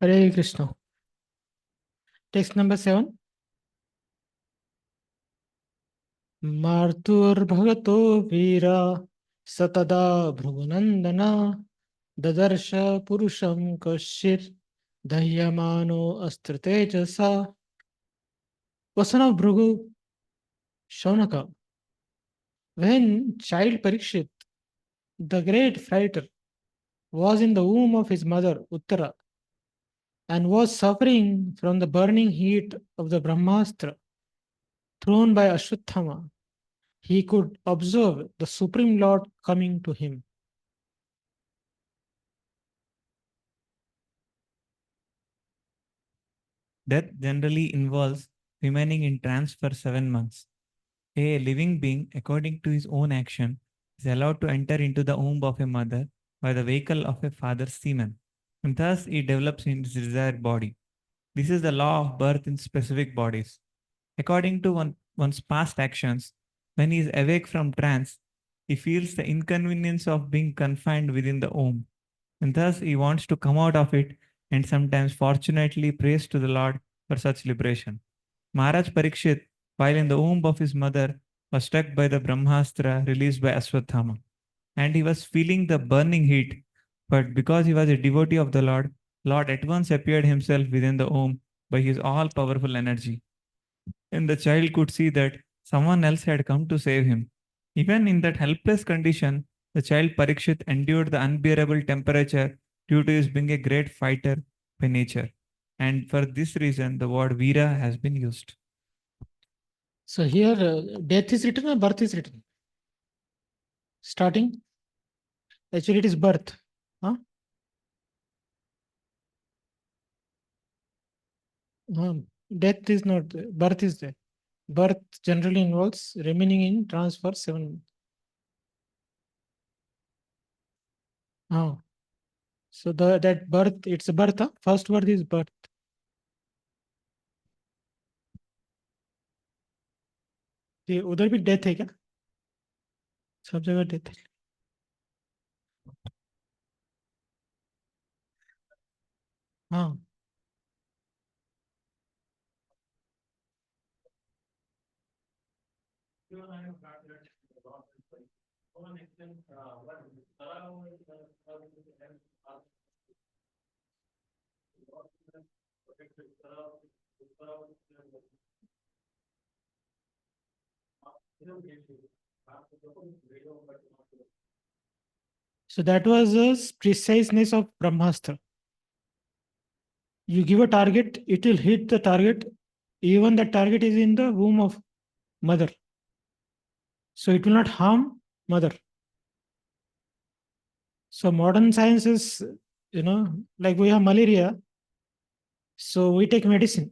Hare Krishna. Text number 7. Martur Bhagato Veera Satada Bhruvanandana Dadarsha Purusham Kashir Dahyamano Astratejasa. Was son of Bhrugu Shaunaka. When child Parikshit, the great fighter, was in the womb of his mother Uttara and was suffering from the burning heat of the Brahmastra thrown by Ashwatthama, he could observe the Supreme Lord coming to him. Death generally involves remaining in trance for 7 months. A living being, according to his own action, is allowed to enter into the womb of a mother by the vehicle of a father's semen, and thus he develops in his desired body. This is the law of birth in specific bodies. According to one's past actions, when he is awake from trance, he feels the inconvenience of being confined within the womb, and thus he wants to come out of it and sometimes fortunately prays to the Lord for such liberation. Maharaj Parikshit, while in the womb of his mother, was struck by the Brahmastra released by Aswathama, and he was feeling the burning heat. But because he was a devotee of the Lord at once appeared himself within the womb by his all powerful energy, and the child could see that someone else had come to save him. Even in that helpless condition, the child Parikshit endured the unbearable temperature due to his being a great fighter by nature. And for this reason, the word Veera has been used. So here, death is written or birth is written? Starting? Actually, it is birth. Huh? Death is not there. Birth is there. Birth generally involves remaining in trance for 7 months. So that birth, it's a birth. First word is birth. ये उधर भी death है क्या? सब जगह death है. हाँ. So that was the preciseness of Brahmastra. You give a target, it will hit the target, even the target is in the womb of mother. So it will not harm mother. So modern science is, like we have malaria, so we take medicine.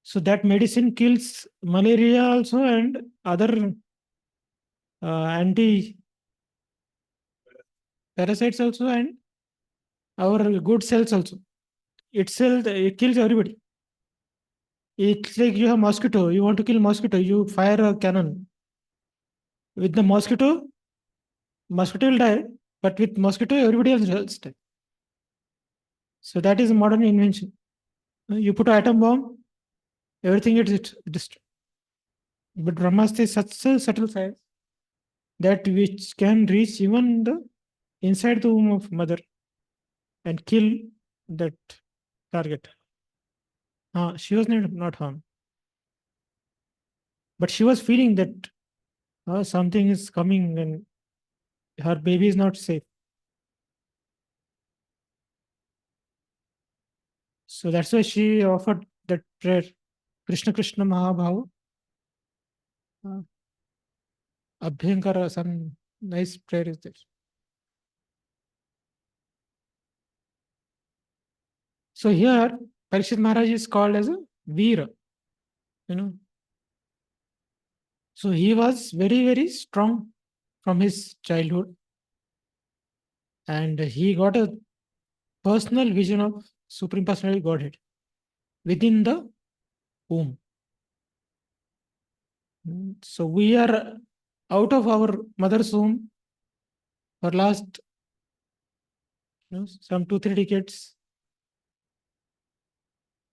So that medicine kills malaria also and other anti parasites also and our good cells also. It kills everybody. It's like you have mosquito. You want to kill mosquito. You fire a cannon. With the mosquito will die. But with mosquito, everybody else die. So that is a modern invention. You put an atom bomb, everything gets destroyed. But Brahmastra is such a subtle science that which can reach even the inside the womb of mother and kill that target. She was not harmed. But she was feeling that something is coming and her baby is not safe. So that's why she offered that prayer, Krishna Krishna Mahabhava. Abhyankara, some nice prayer is there. So here, Parikshit Maharaj is called as a Veera. So he was very, very strong from his childhood. And he got a personal vision of Supreme Personality Godhead within the womb. So we are out of our mother's womb for last some 2-3 decades.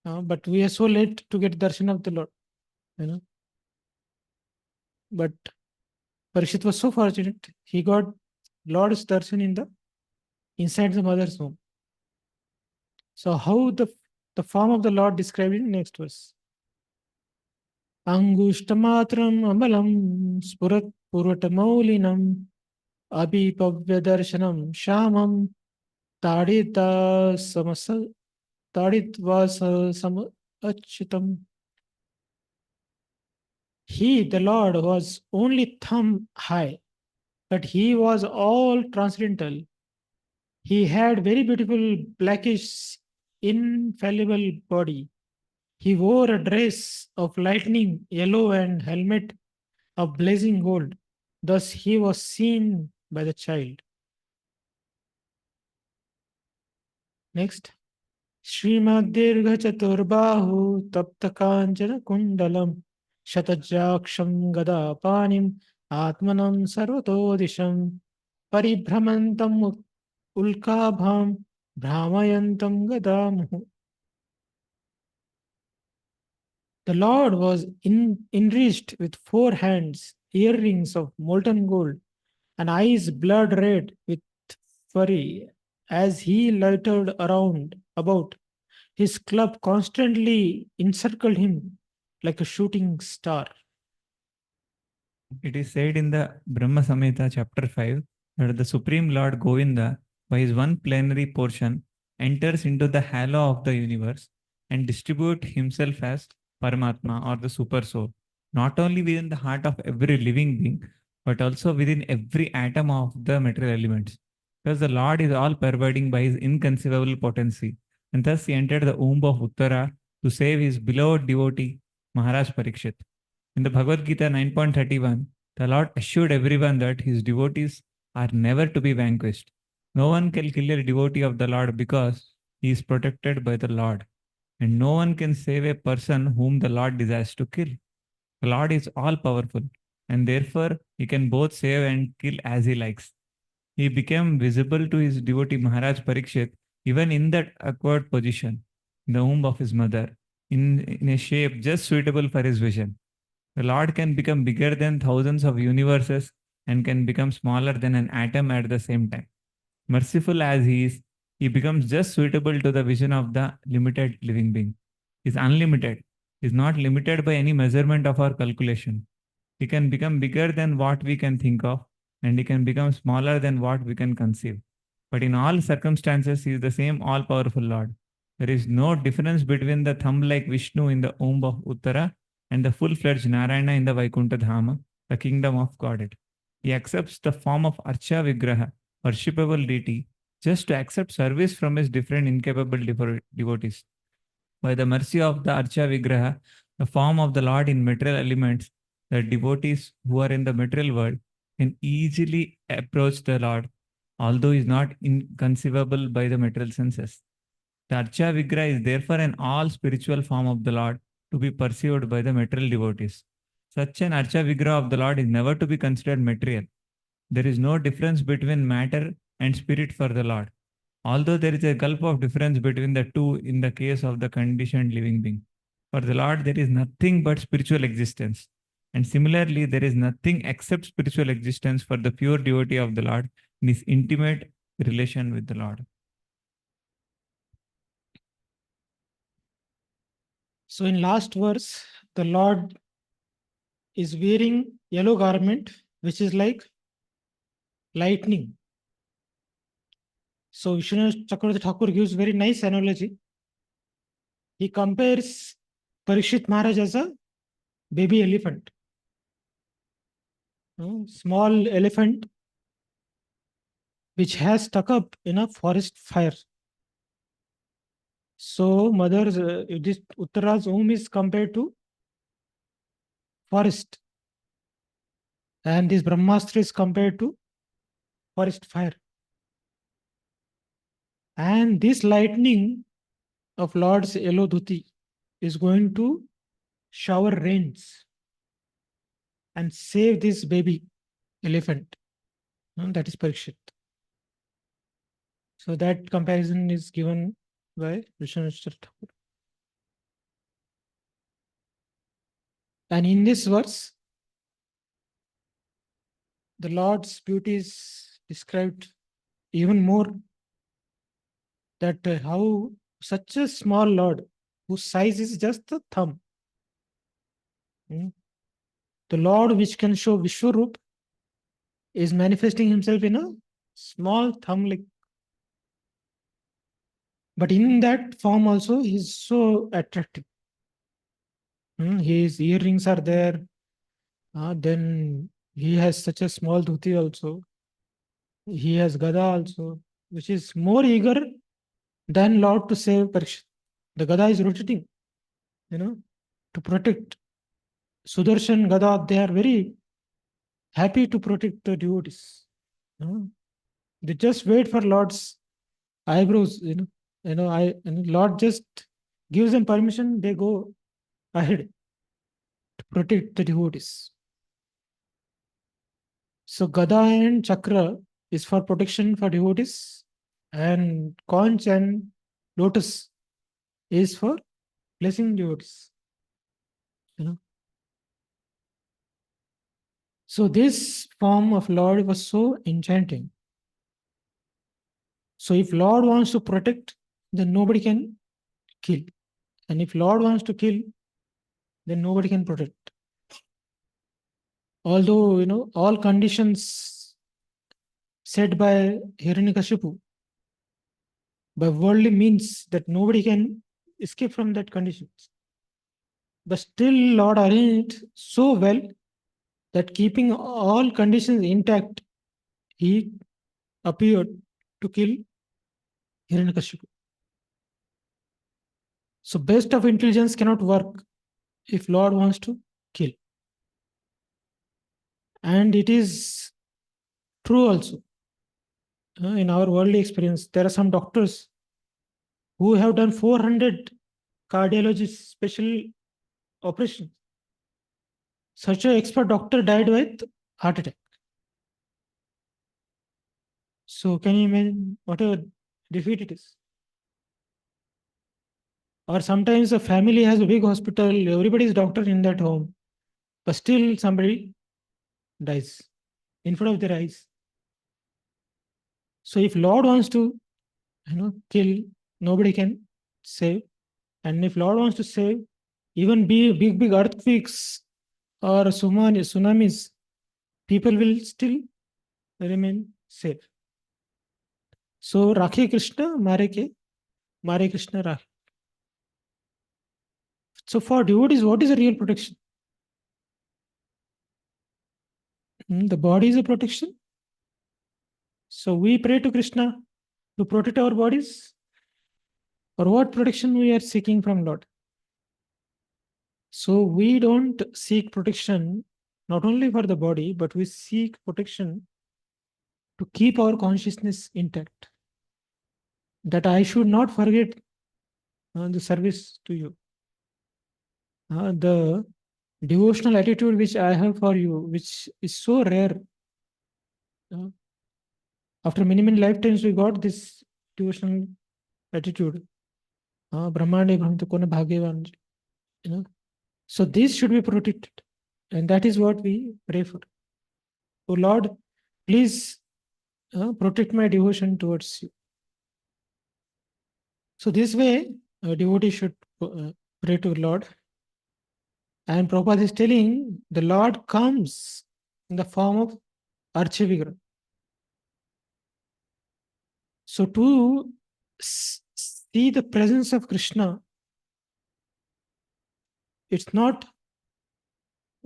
But we are so late to get darshan of the Lord, you know. But Parikshit was so fortunate. He got Lord's darshan in the inside the mother's womb. So how the form of the Lord described in next verse. Angushtamatram amalam spurat purvatamaulinam abhipavyadarsanam shamam tadita samasa taditvasa samachitam. He, the Lord, was only thumb high, but he was all transcendental. He had very beautiful blackish, infallible body. He wore a dress of lightning yellow and helmet of blazing gold. Thus he was seen by the child. Next. Srimaddirghachaturbahu taptakanjana kundalam shatajaksham gadapanim atmanam sarvatodisham paribhramantam ulkabham brahmayantam gadamuhu. The Lord was enriched with 4 hands, earrings of molten gold, and eyes blood red with fury. As he loitered around about, his club constantly encircled him like a shooting star. It is said in the Brahma Samhita, chapter 5, that the Supreme Lord Govinda, by his one plenary portion, enters into the halo of the universe and distributes himself as Paramatma or the Super Soul, not only within the heart of every living being, but also within every atom of the material elements. Thus, the Lord is all pervading by his inconceivable potency, and thus he entered the womb of Uttara to save his beloved devotee, Maharaj Parikshit. In the Bhagavad Gita 9.31, the Lord assured everyone that his devotees are never to be vanquished. No one can kill a devotee of the Lord because he is protected by the Lord, and no one can save a person whom the Lord desires to kill. The Lord is all powerful, and therefore he can both save and kill as he likes. He became visible to his devotee Maharaj Parikshit even in that awkward position, in the womb of his mother, in a shape just suitable for his vision. The Lord can become bigger than thousands of universes and can become smaller than an atom at the same time. Merciful as He is, He becomes just suitable to the vision of the limited living being. He is unlimited. He is not limited by any measurement of our calculation. He can become bigger than what we can think of, and He can become smaller than what we can conceive. But in all circumstances, He is the same all powerful Lord. There is no difference between the thumb like Vishnu in the womb of Uttara and the full fledged Narayana in the Vaikuntha Dhama, the kingdom of Godhead. He accepts the form of Archa Vigraha, worshipable deity, just to accept service from his different incapable devotees. By the mercy of the Archa Vigraha, the form of the Lord in material elements, the devotees who are in the material world can easily approach the Lord, although he is not inconceivable by the material senses. The Archa Vigraha is therefore an all spiritual form of the Lord to be perceived by the material devotees. Such an Archa Vigraha of the Lord is never to be considered material. There is no difference between matter and spirit for the Lord, although there is a gulf of difference between the two in the case of the conditioned living being. For the Lord, there is nothing but spiritual existence. And similarly, there is nothing except spiritual existence for the pure devotee of the Lord in his intimate relation with the Lord. So in last verse, the Lord is wearing yellow garment, which is like lightning. So Vishwanath Chakravarti Thakur gives very nice analogy. He compares Parikshit Maharaj as a baby elephant. Small elephant which has stuck up in a forest fire. So mother's this Uttara's womb is compared to forest, and this Brahmastra is compared to forest fire. And this lightning of Lord's yellow dhuti is going to shower rains and save this baby elephant. That is Parikshit. So that comparison is given by Vishwanath Thakur. And in this verse, the Lord's beauty is described even more, that how such a small Lord, whose size is just the thumb, the Lord which can show Vishwarup, is manifesting himself in a small thumb like. But in that form also, he's so attractive. His earrings are there. Then he has such a small dhuti also. He has gada also, which is more eager than Lord to save Parikshit. The gada is rotating, to protect. Sudarshan, gada, they are very happy to protect the devotees. They just wait for Lord's eyebrows, Lord just gives them permission, they go ahead to protect the devotees. So Gada and Chakra is for protection for devotees, and conch and lotus is for blessing devotees. So this form of Lord was so enchanting. So if Lord wants to protect, then nobody can kill. And if Lord wants to kill, then nobody can protect. Although, all conditions set by Hiranyakashipu by worldly means, that nobody can escape from that conditions. But still Lord arranged so well that keeping all conditions intact, he appeared to kill Hiranyakashipu. So best of intelligence cannot work if Lord wants to kill. And it is true also. In our worldly experience, there are some doctors who have done 400 cardiology special operations. Such an expert doctor died with heart attack. So can you imagine what a defeat it is? Or sometimes a family has a big hospital, everybody is doctor in that home, but still somebody dies in front of their eyes. So if Lord wants to, kill, nobody can save. And if Lord wants to save, even big earthquakes or tsunamis, people will still remain safe. So Rakhe Krishna, Mare Krishna Rakhe. So for devotees, what is a real protection? The body is a protection. So we pray to Krishna to protect our bodies, or what protection we are seeking from Lord? So we don't seek protection not only for the body, but we seek protection to keep our consciousness intact. That I should not forget the service to you. The devotional attitude which I have for you, which is so rare. After many lifetimes, we got this devotional attitude. Brahmande Brahmita Kona Bhagyavan. So this should be protected. And that is what we pray for. Oh Lord, please protect my devotion towards you. So this way, a devotee should pray to Lord. And Prabhupada is telling the Lord comes in the form of Archavigra. So to see the presence of Krishna, it's not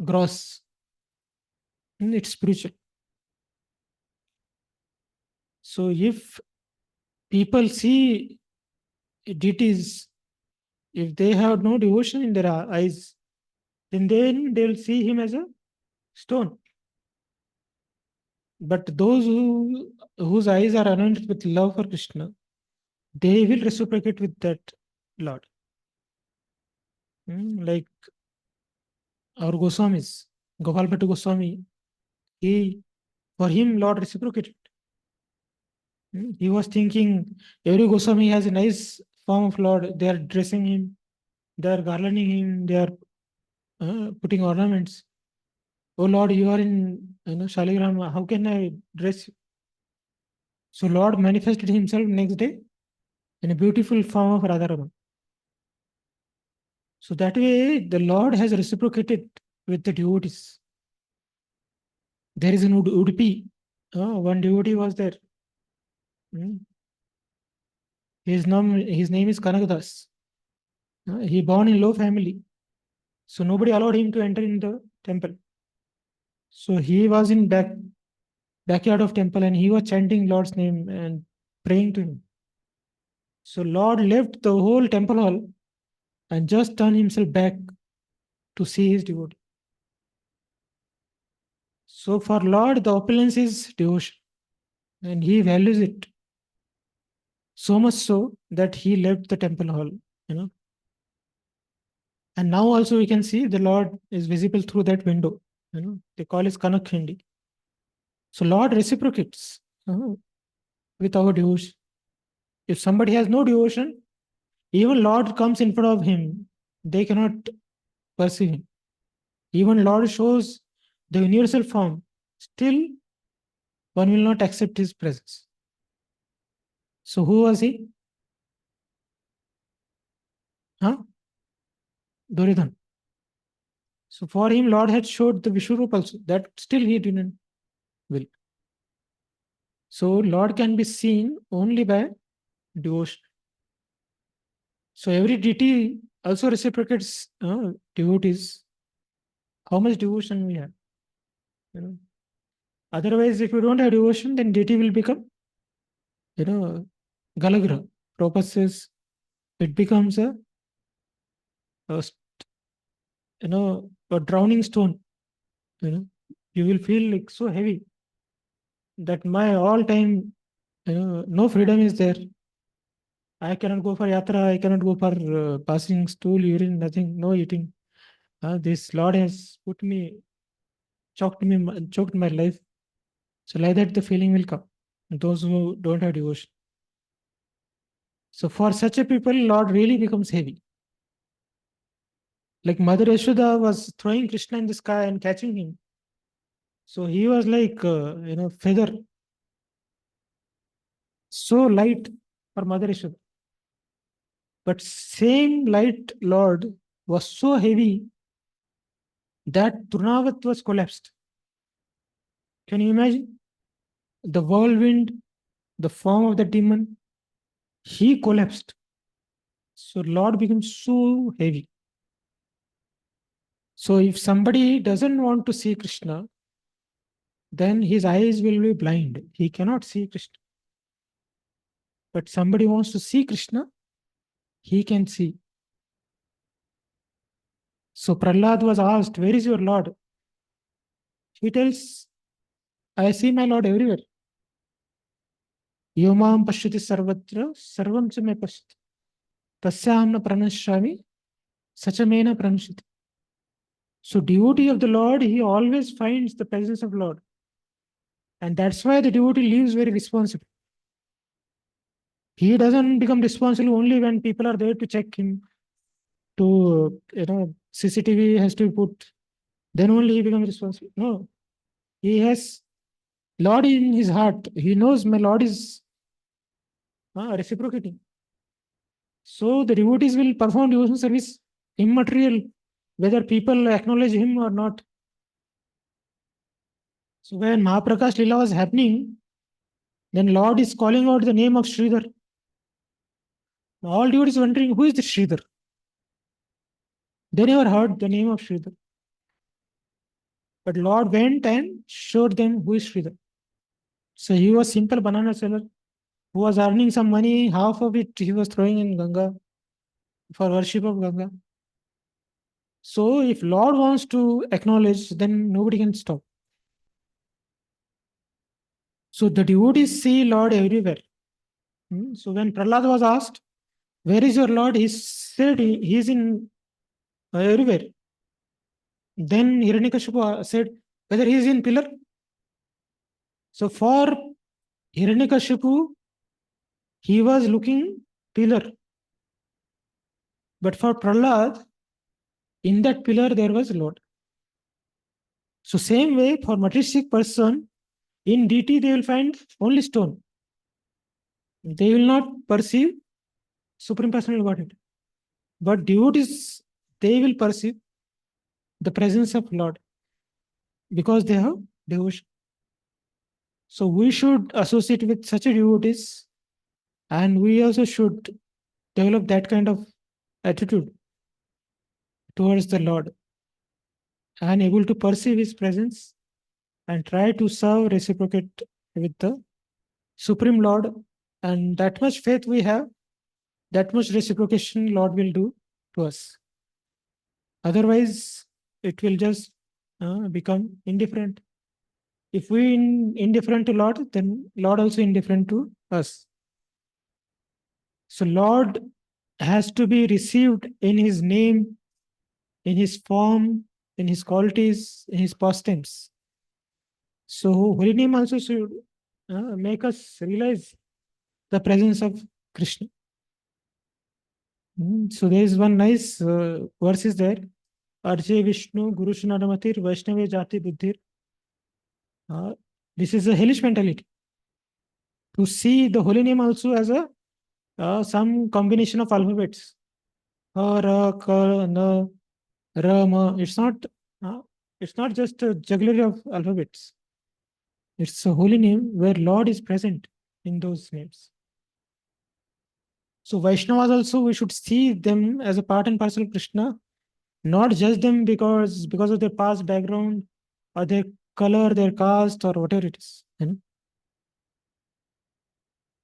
gross, it's spiritual. So if people see deities, if they have no devotion in their eyes, then they'll see him as a stone. But those whose eyes are anointed with love for Krishna, they will reciprocate with that Lord. Like our Goswamis, Gopal Bhattu Goswami, for him, Lord reciprocated. He was thinking every Goswami has a nice form of Lord. They are dressing him, they are garlanding him, they are putting ornaments. Oh Lord, you are in Shaligram. How can I dress you? So Lord manifested himself next day in a beautiful form of Radharama. So that way, the Lord has reciprocated with the devotees. There is an Udupi. One devotee was there. His name is Kanagadas. He born in low family. So nobody allowed him to enter in the temple. So he was in backyard of temple and he was chanting Lord's name and praying to him. So Lord left the whole temple hall and just turned himself back to see his devotee. So for Lord, the opulence is devotion, and he values it so much so that he left the temple hall. You know, and now also we can see the Lord is visible through that window. They call it Kanakhindi. So Lord reciprocates with our devotion. If somebody has no devotion, even Lord comes in front of him, they cannot perceive him. Even Lord shows the universal form, still one will not accept his presence. So who was he? Duryodhan. So for him, Lord had showed the Vishwarup also. That still he didn't will. So Lord can be seen only by devotion. So every deity also reciprocates devotees. How much devotion we have. Otherwise, if you don't have devotion, then deity will become, Galagra. Prabhupada says it becomes a a drowning stone. You will feel like so heavy that my all time, no freedom is there. I cannot go for yatra. I cannot go for passing stool, urine, nothing, no eating. This Lord has choked my life. So like that, the feeling will come. Those who don't have devotion. So for such a people, Lord really becomes heavy. Like Mother Yashoda was throwing Krishna in the sky and catching him. So he was like, feather. So light for Mother Yashoda. But same light Lord was so heavy that Turnavat was collapsed. Can you imagine? The whirlwind, the form of the demon, he collapsed. So Lord becomes so heavy. So if somebody doesn't want to see Krishna, then his eyes will be blind. He cannot see Krishna. But somebody wants to see Krishna, he can see. So Prahlad was asked, where is your Lord? He tells, I see my Lord everywhere. Yomam pashyati sarvatra sarvam cha me pashyati. Tasyam na pranashyami sachamena pranashyati. So devotee of the Lord, he always finds the presence of Lord. And that's why the devotee lives very responsible. He doesn't become responsible only when people are there to check him, to, CCTV has to be put, then only he becomes responsible. No, he has Lord in his heart. He knows my Lord is reciprocating. So the devotees will perform devotional service immaterial, whether people acknowledge him or not. So when Mahaprakash Lila was happening, then Lord is calling out the name of Sridhar. All devotees wondering, who is this Sridhar? They never heard the name of Sridhar. But Lord went and showed them who is Sridhar. So he was simple banana seller who was earning some money. Half of it he was throwing in Ganga for worship of Ganga. So if Lord wants to acknowledge, then nobody can stop. So the devotees see Lord everywhere. So when Prahlad was asked, where is your Lord? He said he is in everywhere. Then Hiranyakashipu said, whether he is in pillar. So for Hiranyakashipu, he was looking pillar. But for Prahlad, In that pillar, there was Lord. So same way for materialistic person, in DT they will find only stone. They will not perceive Supreme Personality of Godhead. But devotees, they will perceive the presence of Lord because they have devotion. So we should associate with such a devotees, and we also should develop that kind of attitude towards the Lord and able to perceive His presence and try to serve, reciprocate with the Supreme Lord. And that much faith we have, that much reciprocation Lord will do to us. Otherwise, it will just become indifferent. If we indifferent to Lord, then Lord also indifferent to us. So Lord has to be received in His name, in His form, in His qualities, in His pastimes. So holy name also should make us realize the presence of Krishna. So there is one nice verse is there. Arje Vishnu Guru Shnadamatir Vaishnave Jati Buddhir. This is a hellish mentality. To see the holy name also as a some combination of alphabets. Ra, Ka, Na, Ra, Ma. It's not just a jugglery of alphabets. It's a holy name where Lord is present in those names. So Vaishnavas also, we should see them as a part and parcel of Krishna, not judge them because of their past background or their color, their caste, or whatever it is.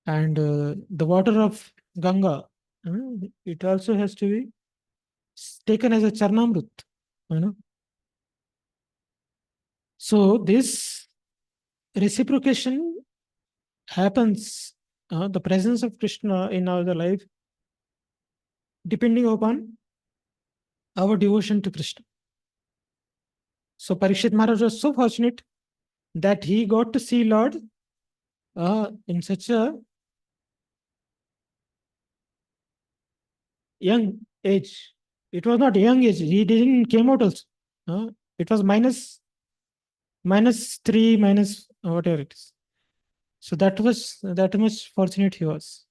And the water of Ganga, it also has to be taken as a Charnamrut. So this reciprocation happens, the presence of Krishna in our life, depending upon our devotion to Krishna. So Parikshit Maharaj was so fortunate that he got to see Lord in such a young age. It was not young age. He didn't came out also. It was minus 3, minus whatever it is. So that much fortunate he was.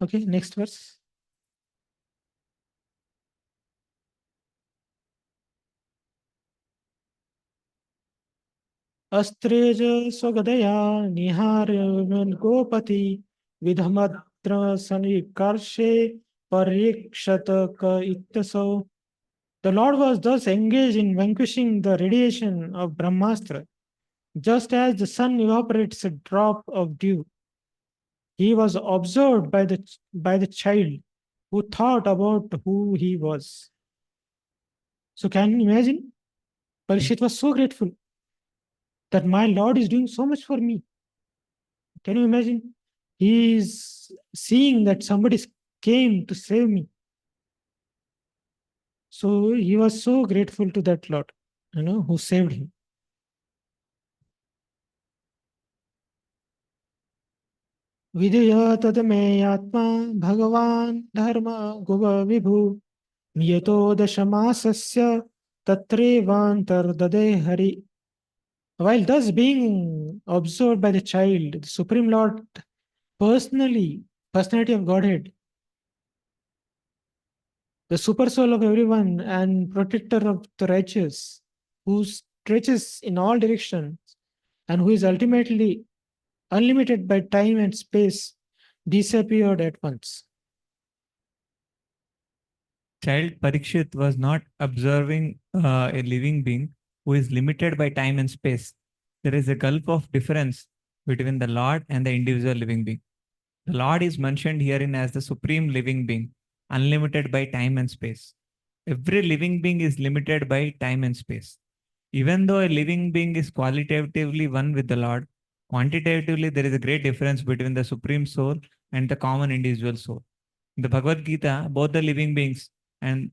Okay, next verse. अस्त्रेज स्वगदया निहारयन् Gopati विधमद्र सनिकर्षे Parikshit क इत्यसौ. The Lord was thus engaged in vanquishing the radiation of Brahmastra, just as the sun evaporates a drop of dew. He was observed by the child who thought about who he was. So can you imagine? Parishit was so grateful that my Lord is doing so much for me. Can you imagine? He is seeing that somebody came to save me. So he was so grateful to that Lord, who saved him. Vidya tadame atma bhagavan dharma guva vibhu miyato dashamasasya tatrevantar dade hari. While thus being observed by the child, the Supreme Lord personality of Godhead, the super soul of everyone and protector of the righteous, who stretches in all directions and who is ultimately unlimited by time and space, disappeared at once. Child Parikshit was not observing a living being who is limited by time and space. There is a gulf of difference between the Lord and the individual living being. The Lord is mentioned herein as the supreme living being, unlimited by time and space. Every living being is limited by time and space. Even though a living being is qualitatively one with the Lord, quantitatively there is a great difference between the supreme soul and the common individual soul. In the Bhagavad Gita, both the living beings and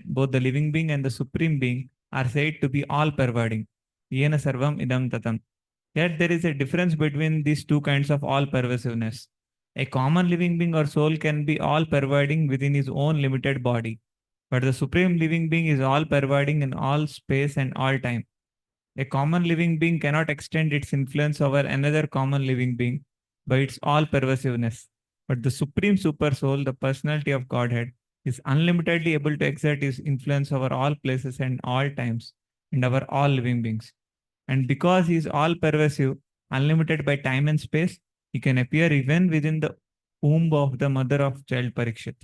both the living being and the supreme being are said to be all pervading. Yena sarvam idam tatam. Yet there is a difference between these two kinds of all pervasiveness. A common living being or soul can be all pervading within his own limited body, but the supreme living being is all pervading in all space and all time. A common living being cannot extend its influence over another common living being by its all pervasiveness. But the supreme super soul, the personality of Godhead, is unlimitedly able to exert its influence over all places and all times and over all living beings. And because he is all pervasive, unlimited by time and space, he can appear even within the womb of the mother of child Parikshit.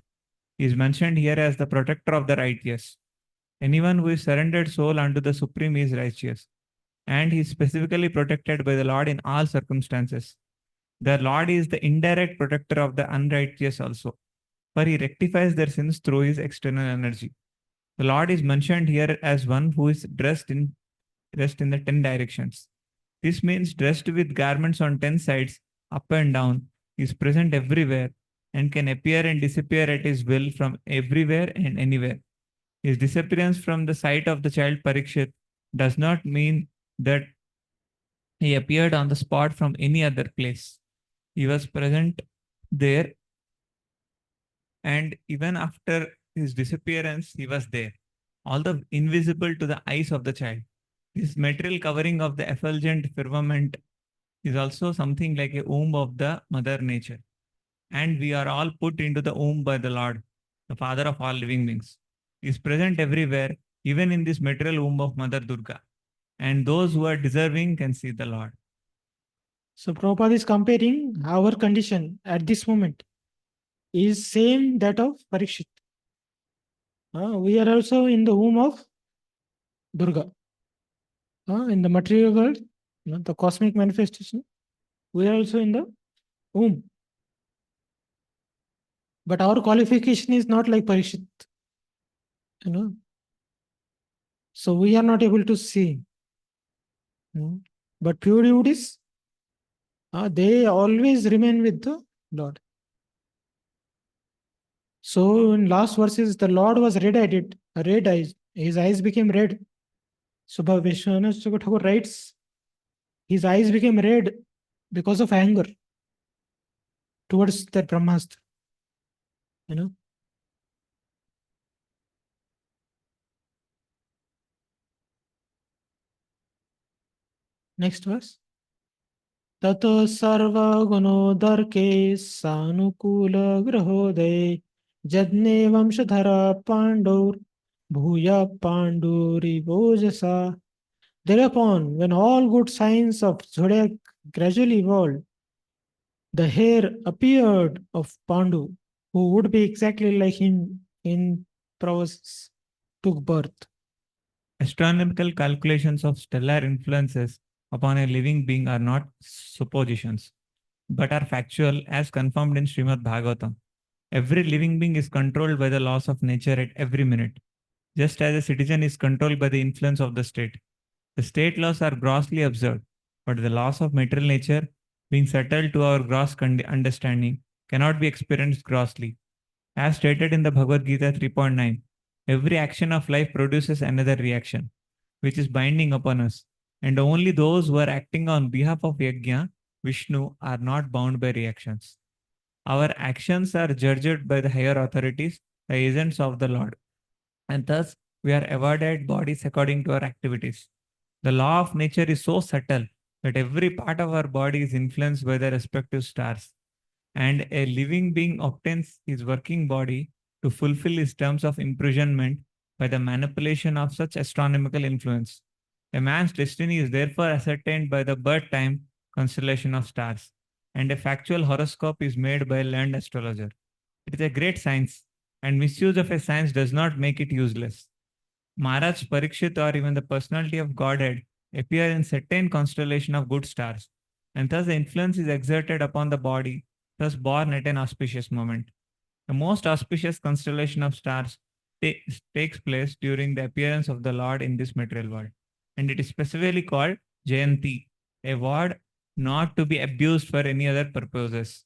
He is mentioned here as the protector of the righteous. Anyone who is surrendered soul unto the Supreme is righteous, and he is specifically protected by the Lord in all circumstances. The Lord is the indirect protector of the unrighteous also, for he rectifies their sins through his external energy. The Lord is mentioned here as one who is dressed in the 10 directions. This means dressed with garments on 10 sides, up and down, is present everywhere, and can appear and disappear at his will from everywhere and anywhere. His disappearance from the sight of the child Parikshit does not mean that he appeared on the spot from any other place. He was present there, and even after his disappearance, he was there, although invisible to the eyes of the child. This material covering of the effulgent firmament is also something like a womb of the mother nature. And we are all put into the womb by the Lord, the Father of all living beings. He is present everywhere, even in this material womb of Mother Durga. And those who are deserving can see the Lord. So Prabhupada is comparing our condition at this moment is same that of Parikshit. We are also in the womb of Durga. In the material world, the cosmic manifestation, we are also in the womb. But our qualification is not like Parikshit. So we are not able to see. But pure devotees, they always remain with the Lord. So in last verses, the Lord was red-eyed, red eyes. His eyes became red. So Vishwanath Thakur writes, his eyes became red because of anger towards that Brahmastra. Next verse. Tato sarva gunodharke sanukula grahodaya jadne vamshadhara pandur bhuya panduri vojasa. Thereupon, when all good signs of zodiac gradually evolved, the heir appeared of Pandu, who would be exactly like him in prowess, took birth. Astronomical calculations of stellar influences upon a living being are not suppositions, but are factual as confirmed in Srimad Bhagavatam. Every living being is controlled by the laws of nature at every minute, just as a citizen is controlled by the influence of the state. The state laws are grossly observed, but the laws of material nature, being settled to our gross understanding, cannot be experienced grossly. As stated in the Bhagavad Gita 3.9, every action of life produces another reaction, which is binding upon us, and only those who are acting on behalf of Yajna, Vishnu, are not bound by reactions. Our actions are judged by the higher authorities, the agents of the Lord, and thus we are awarded bodies according to our activities. The law of nature is so subtle that every part of our body is influenced by the respective stars, and a living being obtains his working body to fulfill his terms of imprisonment by the manipulation of such astronomical influence. A man's destiny is therefore ascertained by the birth time constellation of stars, and a factual horoscope is made by a learned astrologer. It is a great science, and misuse of a science does not make it useless. Maharaj Parikshit or even the personality of Godhead appear in certain constellation of good stars, and thus the influence is exerted upon the body, thus born at an auspicious moment. The most auspicious constellation of stars takes place during the appearance of the Lord in this material world, and it is specifically called Jayanti, a word not to be abused for any other purposes.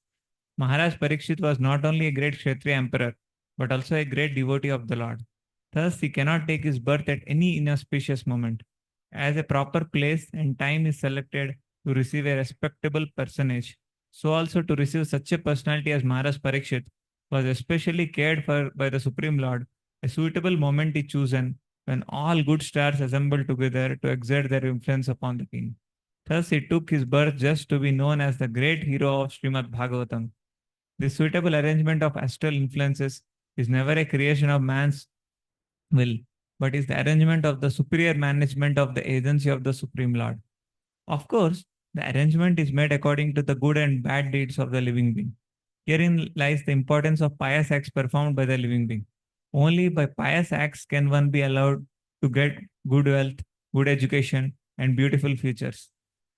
Maharaj Parikshit was not only a great Kshatriya emperor, but also a great devotee of the Lord. Thus, he cannot take his birth at any inauspicious moment. As a proper place and time is selected to receive a respectable personage, So also to receive such a personality as Maharaj Parikshit was especially cared for by the Supreme Lord. A suitable moment is chosen when all good stars assemble together to exert their influence upon the king. Thus, he took his birth just to be known as the great hero of Srimad Bhagavatam. This suitable arrangement of astral influences is never a creation of man's will, but is the arrangement of the superior management of the agency of the Supreme Lord. Of course, the arrangement is made according to the good and bad deeds of the living being. Herein lies the importance of pious acts performed by the living being. Only by pious acts can one be allowed to get good wealth, good education, and beautiful futures.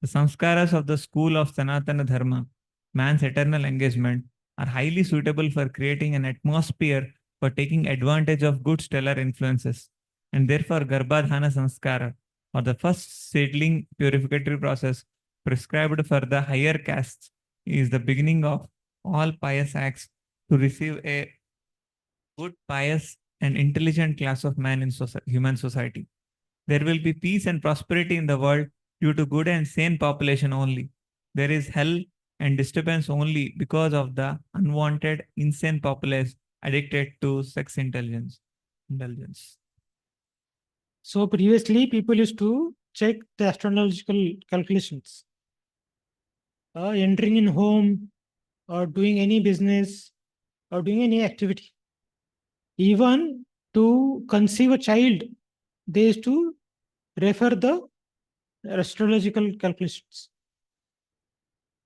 The samskaras of the school of Sanatana Dharma, man's eternal engagement, are highly suitable for creating an atmosphere for taking advantage of good stellar influences. And therefore, Garbhadhana Sanskara, or the first seedling purificatory process prescribed for the higher castes, is the beginning of all pious acts to receive a good, pious, and intelligent class of man in human society. There will be peace and prosperity in the world due to good and sane population only. There is hell and disturbance only because of the unwanted, insane populace addicted to sex intelligence. Indulgence. So previously, people used to check the astrological calculations. Entering in home or doing any business or doing any activity. Even to conceive a child, they used to refer the astrological calculations.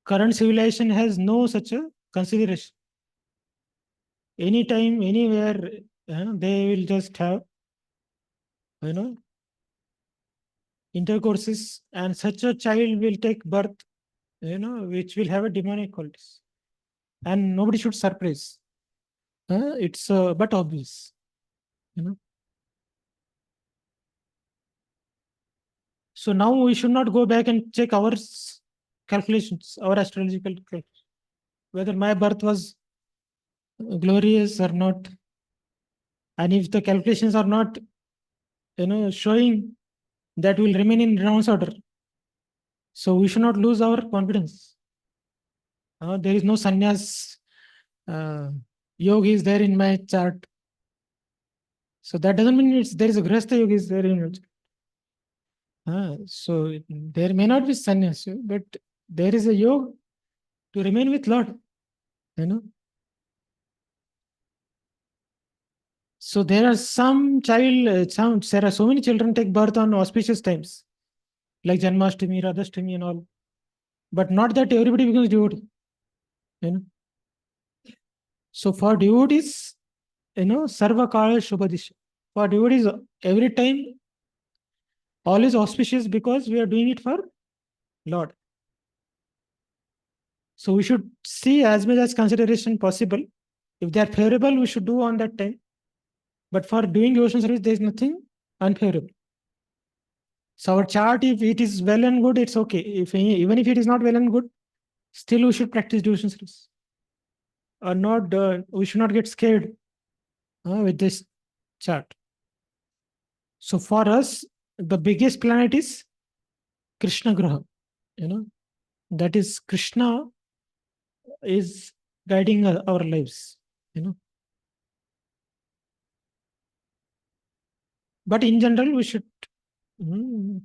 Current civilization has no such a consideration. Anytime, anywhere, they will just have, you know, intercourses, and such a child will take birth, which will have a demonic qualities, and nobody should surprise. It's but obvious, you know. So now we should not go back and check our calculations, our astrological calculations, whether my birth was glorious or not, and if the calculations are not, showing that will remain in renounce order. So we should not lose our confidence. There is no sannyas yoga is there in my chart. So that doesn't mean there is a grahastha yoga is there in your chart. So there may not be sannyas, but there is a yoga to remain with Lord. So there are some there are so many children take birth on auspicious times, like Janmashtami, Radhashtami, and all. But not that everybody becomes devotee. So for devotees, Sarva Kala Shubhadisha. For devotees, every time, all is auspicious because we are doing it for Lord. So we should see as much as consideration possible. If they are favorable, we should do on that time. But for doing devotional service, there is nothing unfavorable. So our chart, if it is well and good, it's okay. Even if it is not well and good, still we should practice devotional service. Or not, we should not get scared with this chart. So for us, the biggest planet is Krishna Graha. That is Krishna is guiding our lives. But in general, we should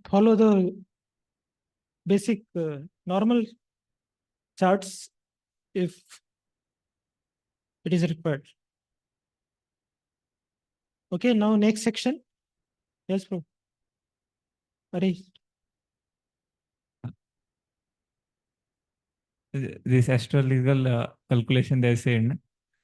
follow the basic normal charts if it is required. Okay, now next section. Yes, bro. Ari. This astrological calculation they said,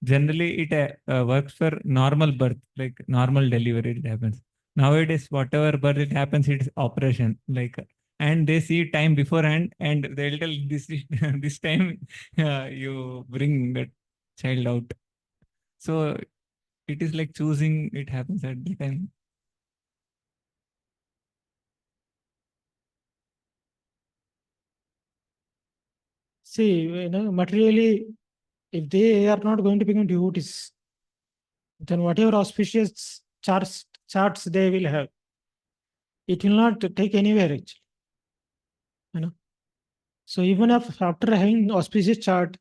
generally it works for normal birth, like normal delivery it happens. Nowadays whatever birth it happens, it's operation, like, and they see time beforehand and they'll tell this this time you bring that child out. So it is like choosing, it happens at the time. See, materially, if they are not going to become devotees, then whatever auspicious charts they will have, it will not take anywhere actually. So even if after having auspicious chart,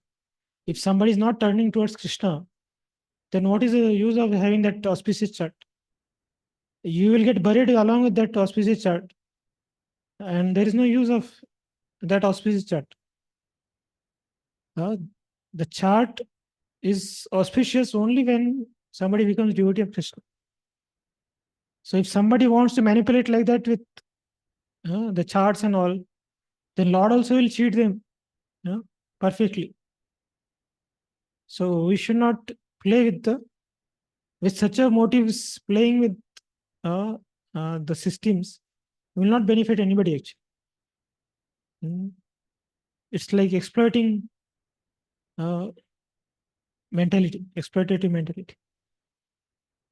if somebody is not turning towards Krishna, then what is the use of having that auspicious chart? You will get buried along with that auspicious chart, and there is no use of that auspicious chart. The chart is auspicious only when somebody becomes devotee of Krishna. So if somebody wants to manipulate like that with the charts and all, then Lord also will cheat them perfectly. So we should not play with such a motives. Playing with the systems will not benefit anybody actually. It's like exploiting mentality, exploitative mentality.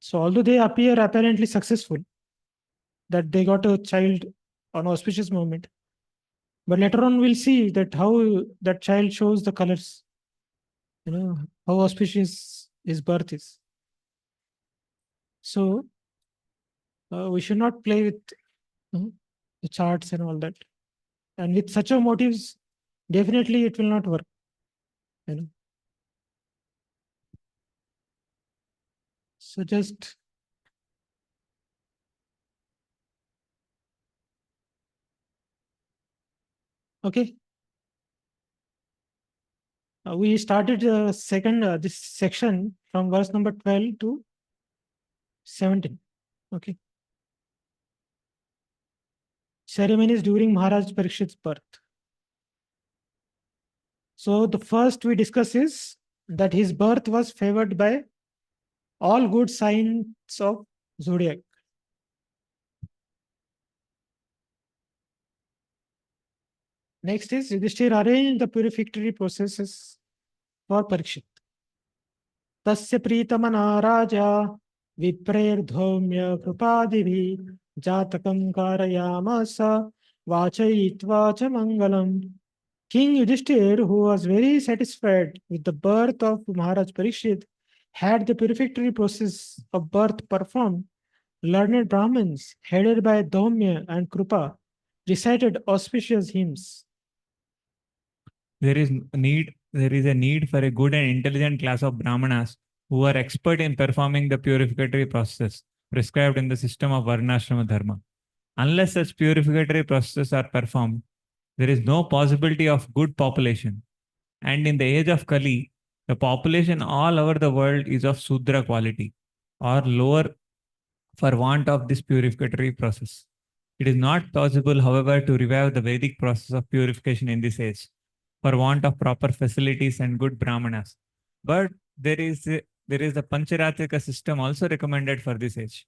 So although they appear apparently successful, that they got a child on auspicious moment, but later on we'll see that how that child shows the colors, how auspicious his birth is. So we should not play with the charts and all that. And with such a motives, definitely it will not work. So just okay. We started this section from verse number 12 to 17. Okay. Ceremonies during Maharaj Parikshit's birth. So the first we discuss is that his birth was favored by all good signs of zodiac. Next is Yudhishthir arranged the purificatory processes for Parikshit. Tasya pritamana raja viprairdhaumya krupadibhi jatakam karayamasa vachayitva cha mangalam. King Yudhishthir, who was very satisfied with the birth of Maharaj Parikshit, had the purificatory process of birth performed. Learned Brahmins, headed by Dhaumya and Krupa, recited auspicious hymns. There is a need for a good and intelligent class of Brahmanas who are expert in performing the purificatory process prescribed in the system of Varnashrama Dharma. Unless such purificatory processes are performed, there is no possibility of good population. And in the age of Kali, the population all over the world is of Sudra quality or lower for want of this purificatory process. It is not possible, however, to revive the Vedic process of purification in this age for want of proper facilities and good brahmanas. But there is the Pancharatrika system also recommended for this age.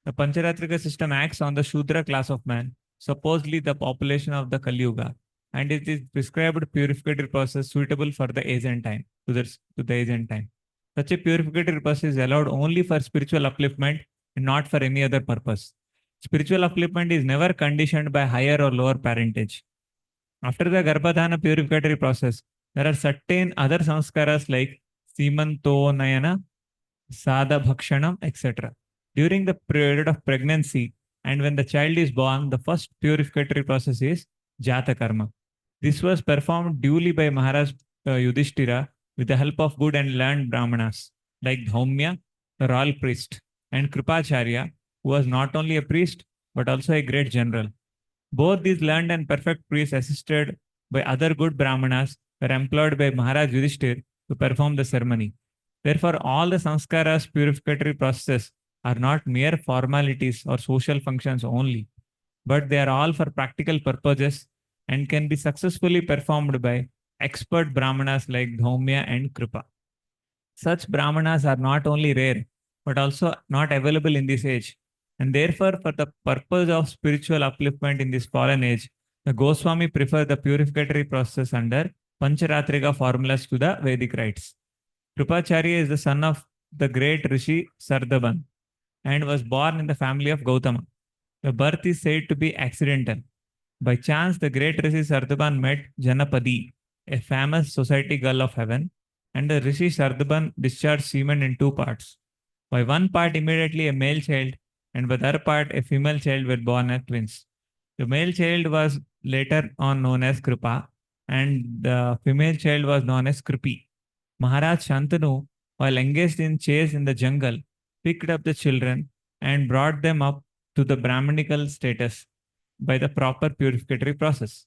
The Pancharatrika system acts on the Shudra class of man, supposedly the population of the Kali Yuga, and it is prescribed purificatory process suitable for the age and time, to the age and time. Such a purificatory process is allowed only for spiritual upliftment and not for any other purpose. Spiritual upliftment is never conditioned by higher or lower parentage. After the Garbhadhana purificatory process, there are certain other sanskaras like Simantonayana, Sada Bhakshanam, etc. During the period of pregnancy and when the child is born, the first purificatory process is Jata Karma. This was performed duly by Maharaj Yudhishthira with the help of good and learned Brahmanas like Dhaumya, the royal priest, and Kripacharya, who was not only a priest but also a great general. Both these learned and perfect priests, assisted by other good Brahmanas, were employed by Maharaj Yudhishthir to perform the ceremony. Therefore, all the sanskaras purificatory processes are not mere formalities or social functions only, but they are all for practical purposes and can be successfully performed by expert Brahmanas like Dhaumya and Kripa. Such Brahmanas are not only rare, but also not available in this age. And therefore, for the purpose of spiritual upliftment in this fallen age, the Goswami prefer the purificatory process under Pancharatrika formulas to the Vedic rites. Kripacharya is the son of the great Rishi Sardaban and was born in the family of Gautama. The birth is said to be accidental. By chance, the great Rishi Sardaban met Janapadi, a famous society girl of heaven, and the Rishi Sardaban discharged semen in two parts. By one part, immediately a male child, and by the other part, a female child were born as twins. The male child was later on known as Kripa, and the female child was known as Kripi. Maharaj Shantanu, while engaged in chase in the jungle, picked up the children and brought them up to the Brahmanical status by the proper purificatory process.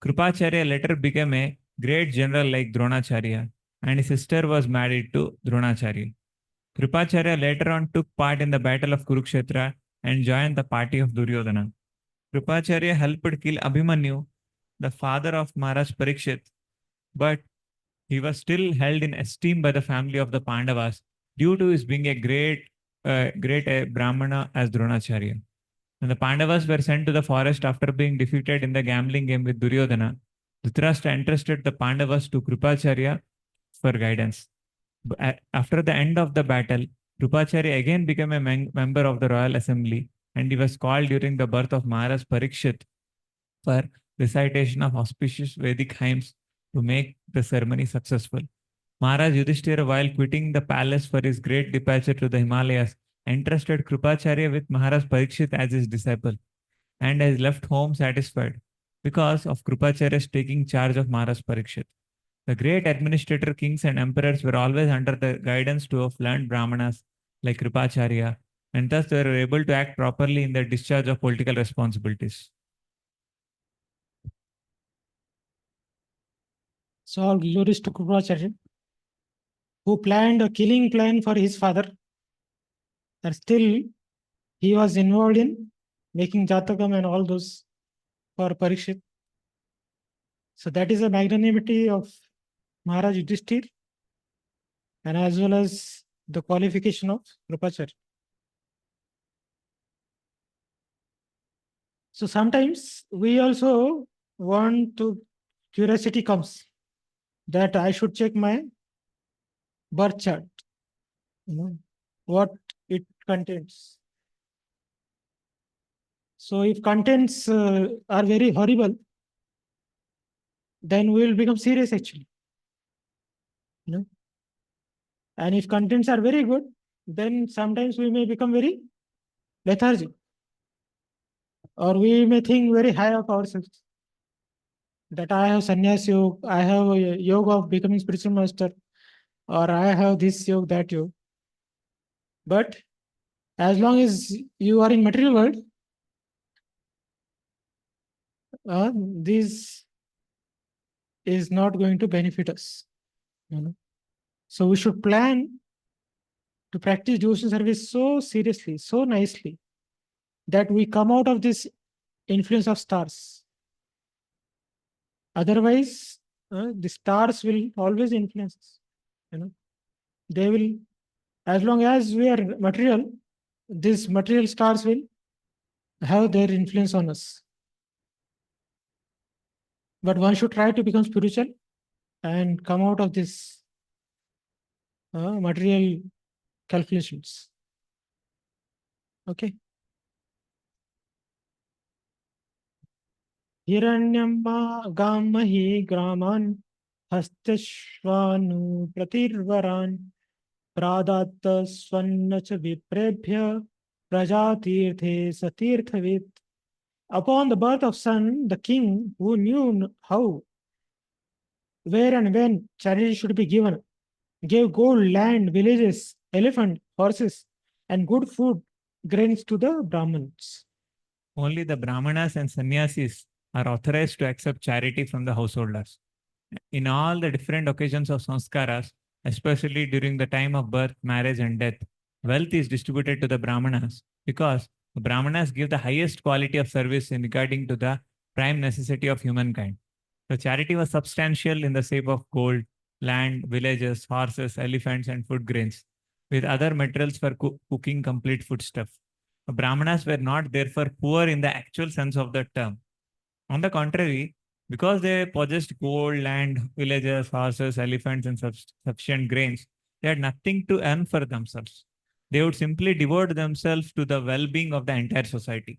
Kripacharya later became a great general like Dronacharya, and his sister was married to Dronacharya. Kripacharya later on took part in the battle of Kurukshetra and joined the party of Duryodhana. Kripacharya helped kill Abhimanyu, the father of Maharaj Parikshit, but he was still held in esteem by the family of the Pandavas due to his being a great Brahmana as Dronacharya. When the Pandavas were sent to the forest after being defeated in the gambling game with Duryodhana, Dhritarashtra entrusted the Pandavas to Kripacharya for guidance. After the end of the battle, Kripacharya again became a member of the royal assembly, and he was called during the birth of Maharaj Parikshit for recitation of auspicious Vedic hymns to make the ceremony successful. Maharaj Yudhishthira, while quitting the palace for his great departure to the Himalayas, entrusted Kripacharya with Maharaj Parikshit as his disciple, and has left home satisfied because of Kripacharya's taking charge of Maharaj Parikshit. The great administrator kings and emperors were always under the guidance of learned Brahmanas like Kripacharya, and thus they were able to act properly in their discharge of political responsibilities. So all glories to Kripacharya, who planned a killing plan for his father, and still he was involved in making Jatakam and all those for Parikshit. So that is a magnanimity of Maharaj Yudhishthir, and as well as the qualification of Kripacharya. So sometimes we also want to, curiosity comes that I should check my birth chart, what it contains. So if contents are very horrible, then we will become serious actually. And if contents are very good, then sometimes we may become very lethargic, or we may think very high of ourselves that I have sannyas yoga, I have a yoga of becoming spiritual master, or I have this yoga, that yoga. But as long as you are in material world, this is not going to benefit us. So we should plan to practice devotion service so seriously, so nicely, that we come out of this influence of stars. Otherwise, the stars will always influence us. They will, as long as we are material, these material stars will have their influence on us. But one should try to become spiritual and come out of this material calculations. Okay. Hiranyamagamahi graman hastashvanu pratirvaran pradatta swannacha viprebhya prajatirthe satirthavit. Upon the birth of son, the king, who knew how, where and when charity should be given, gave gold, land, villages, elephant, horses, and good food, grains to the Brahmins. Only the Brahmanas and sannyasis are authorized to accept charity from the householders. In all the different occasions of sanskaras, especially during the time of birth, marriage, and death, wealth is distributed to the Brahmanas because the Brahmanas give the highest quality of service in regarding to the prime necessity of humankind. The charity was substantial in the shape of gold, land, villages, horses, elephants, and food grains, with other materials for cooking complete foodstuff. The Brahmanas were not therefore poor in the actual sense of the term. On the contrary, because they possessed gold, land, villages, horses, elephants, and sufficient grains, they had nothing to earn for themselves. They would simply devote themselves to the well being of the entire society.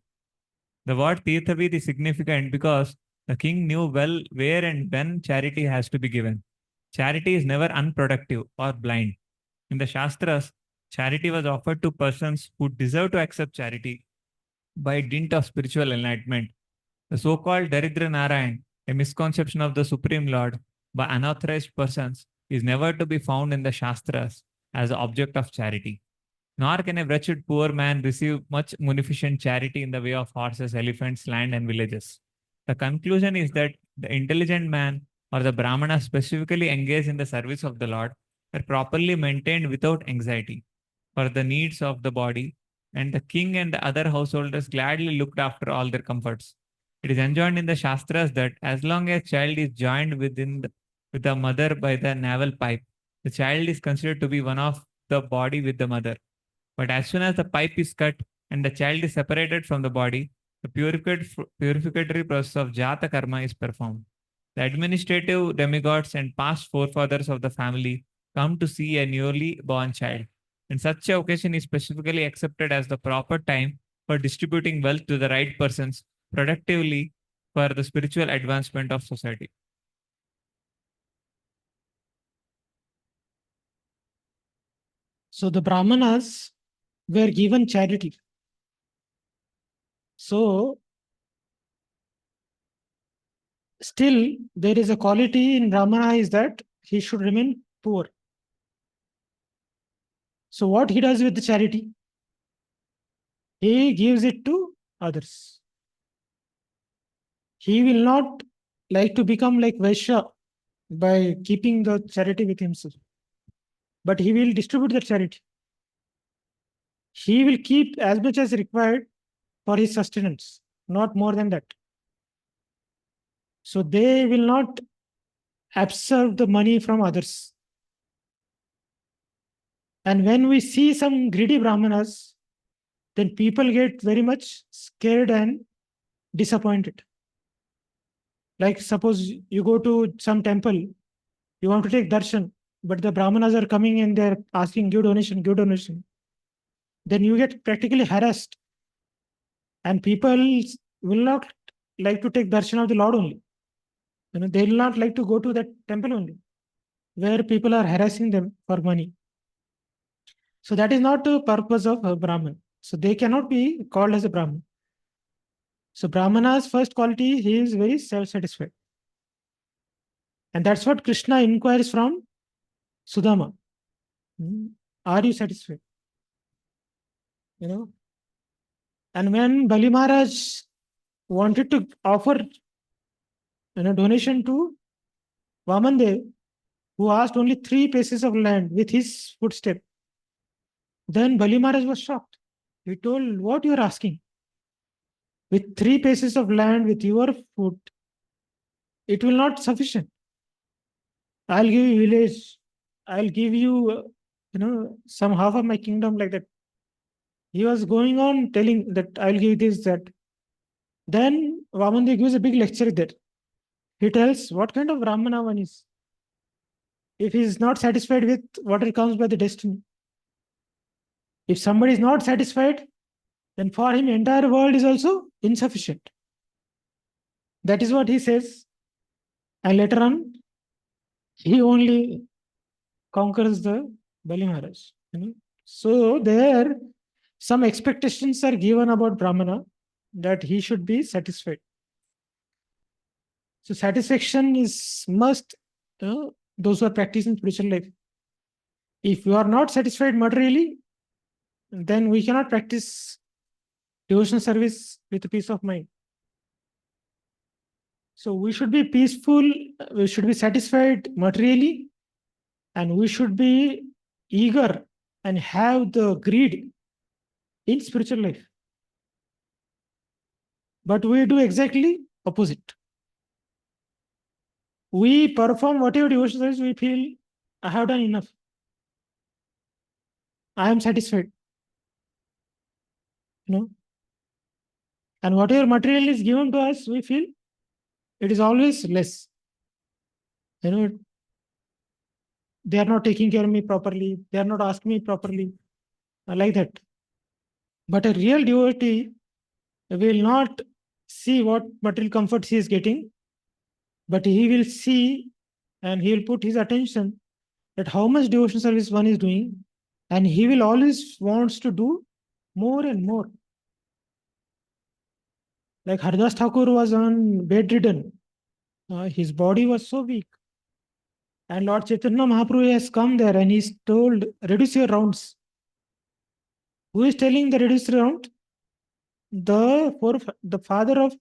The word Tirthavid is significant because the king knew well where and when charity has to be given. Charity is never unproductive or blind. In the Shastras, charity was offered to persons who deserve to accept charity by dint of spiritual enlightenment. The so called Daridra Narayan A misconception of the Supreme Lord by unauthorized persons is never to be found in the Shastras as the object of charity. Nor can a wretched poor man receive much munificent charity in the way of horses, elephants, land, and villages. The conclusion is that the intelligent man or the Brahmana specifically engaged in the service of the Lord were properly maintained without anxiety for the needs of the body, and the king and the other householders gladly looked after all their comforts. It is enjoined in the Shastras that as long as child is joined with the mother by the navel pipe, the child is considered to be one of the body with the mother. But as soon as the pipe is cut and the child is separated from the body, the purificatory process of Jata Karma is performed. The administrative demigods and past forefathers of the family come to see a newly born child, and such a occasion is specifically accepted as the proper time for distributing wealth to the right persons productively for the spiritual advancement of society. So the Brahmanas were given charity. So still there is a quality in Brahmana is that he should remain poor. So what he does with the charity? He gives it to others. He will not like to become like Vaishya by keeping the charity with himself, but he will distribute the charity. He will keep as much as required for his sustenance, not more than that. So they will not absorb the money from others. And when we see some greedy Brahmanas, then people get very much scared and disappointed. Like suppose you go to some temple, you want to take darshan, but the Brahmanas are coming and they're asking, give donation, give donation. Then you get practically harassed. And people will not like to take darshan of the Lord only. They will not like to go to that temple only, where people are harassing them for money. So that is not the purpose of a Brahman. So they cannot be called as a Brahman. So Brahmana's first quality, he is very self-satisfied. And that's what Krishna inquires from Sudama. Are you satisfied? And when Bali Maharaj wanted to offer donation to Vamandev, who asked only 3 paces of land with his footstep, then Bali Maharaj was shocked. He told, what you are asking? With 3 paces of land with your foot, it will not sufficient. I'll give you village. I'll give you, some half of my kingdom like that. He was going on telling that I'll give this, that. Then Vamandev gives a big lecture there. He tells what kind of Brahmana one is. If he is not satisfied with what comes by the destiny. If somebody is not satisfied, then for him entire world is also insufficient. That is what he says. And later on, he only conquers the Bali Maharaj. So there, some expectations are given about Brahmana that he should be satisfied. So satisfaction is must, those who are practicing spiritual life. If you are not satisfied materially, then we cannot practice devotional service with peace of mind. So we should be peaceful, we should be satisfied materially, and we should be eager and have the greed in spiritual life. But we do exactly opposite. We perform whatever devotional service we feel, I have done enough. I am satisfied. And whatever material is given to us, we feel it is always less. They are not taking care of me properly. They are not asking me properly. Like that. But a real devotee will not see what material comforts he is getting, but he will see and he will put his attention at how much devotional service one is doing, and he will always wants to do more and more. Like Haridas Thakur was on bedridden, His body was so weak. And Lord Chaitanya Mahaprabhu has come there and he's told, reduce your rounds. Who is telling the reduce round? The father of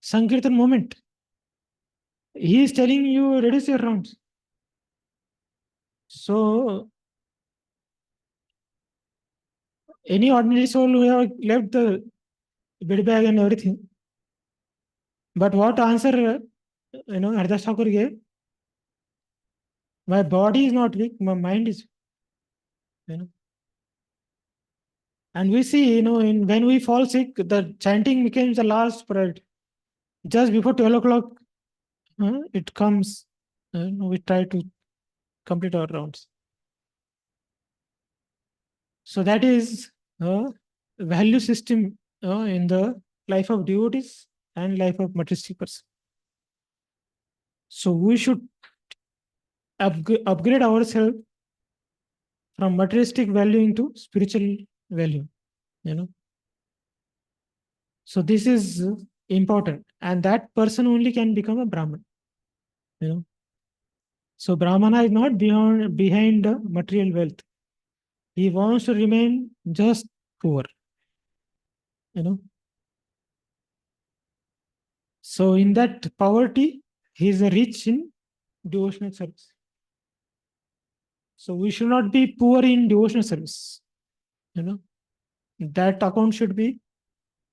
Sankirtan movement. He is telling you, reduce your rounds. So, any ordinary soul who have left the bed bag and everything. But what answer, Hardas Thakur gave? My body is not weak, my mind is, you know. And we see, when we fall sick, the chanting becomes the last priority. Just before 12 o'clock, it comes, we try to complete our rounds. So that is a value system in the life of devotees and life of materialistic person. So we should upgrade ourselves from materialistic value into spiritual value. So this is important, and that person only can become a Brahman. So Brahmana is not behind material wealth. He wants to remain just poor. So in that poverty, he is rich in devotional service. So we should not be poor in devotional service. That account should be,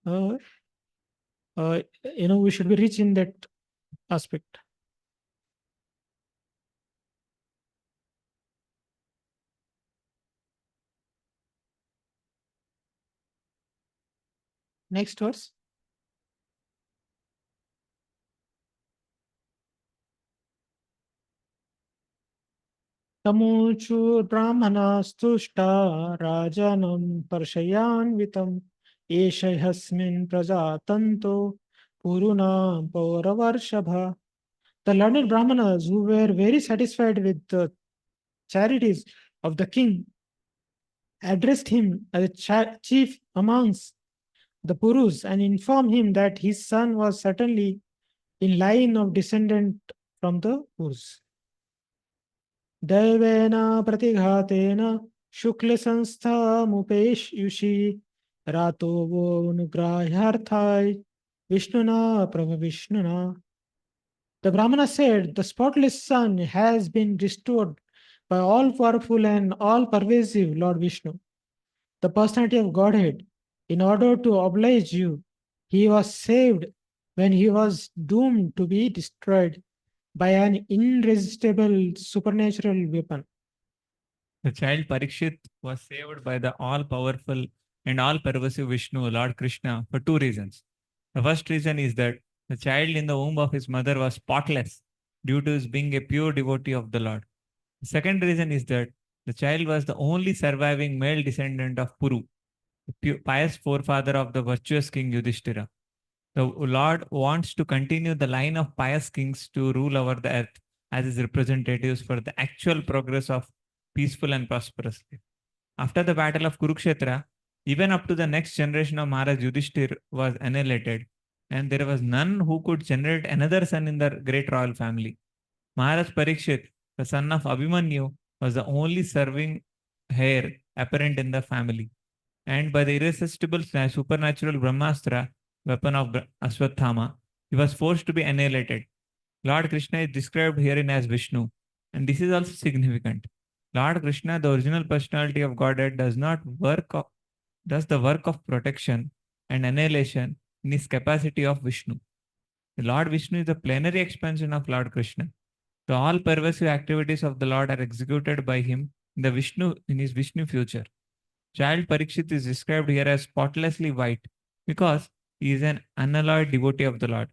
we should be rich in that aspect. Next verse. Tamuchu brahmanastushta rajanam parshayanvitam eshayasmin prajatanto puruna pauravarshabha. The learned brahmanas who were very satisfied with the charities of the king addressed him as a chief amongst the Purus and informed him that his son was certainly in line of descendant from the Purus. Devena pratighatena shukla sanstha mupesh yushi rato vo nugrahyarthai vishnuna prabha vishnuna. The Brahmana said, the spotless son has been restored by all powerful and all pervasive Lord Vishnu, the personality of Godhead. In order to oblige you, he was saved when he was doomed to be destroyed by an irresistible supernatural weapon. The child Parikshit was saved by the all-powerful and all-pervasive Vishnu, Lord Krishna, for two reasons. The first reason is that the child in the womb of his mother was spotless due to his being a pure devotee of the Lord. The second reason is that the child was the only surviving male descendant of Puru, the pious forefather of the virtuous king Yudhishthira. The Lord wants to continue the line of pious kings to rule over the earth as his representatives for the actual progress of peaceful and prosperous life. After the battle of Kurukshetra, even up to the next generation of Maharaj Yudhishthir was annihilated, and there was none who could generate another son in the great royal family. Maharaj Parikshit, the son of Abhimanyu, was the only serving heir apparent in the family. And by the irresistible supernatural Brahmastra, weapon of Aswathama, he was forced to be annihilated. Lord Krishna is described herein as Vishnu, and this is also significant. Lord Krishna, the original personality of Godhead, does the work of protection and annihilation in his capacity of Vishnu. The Lord Vishnu is the plenary expansion of Lord Krishna. The all pervasive activities of the Lord are executed by him in his Vishnu future. Child Parikshit is described here as spotlessly white because he is an unalloyed devotee of the Lord.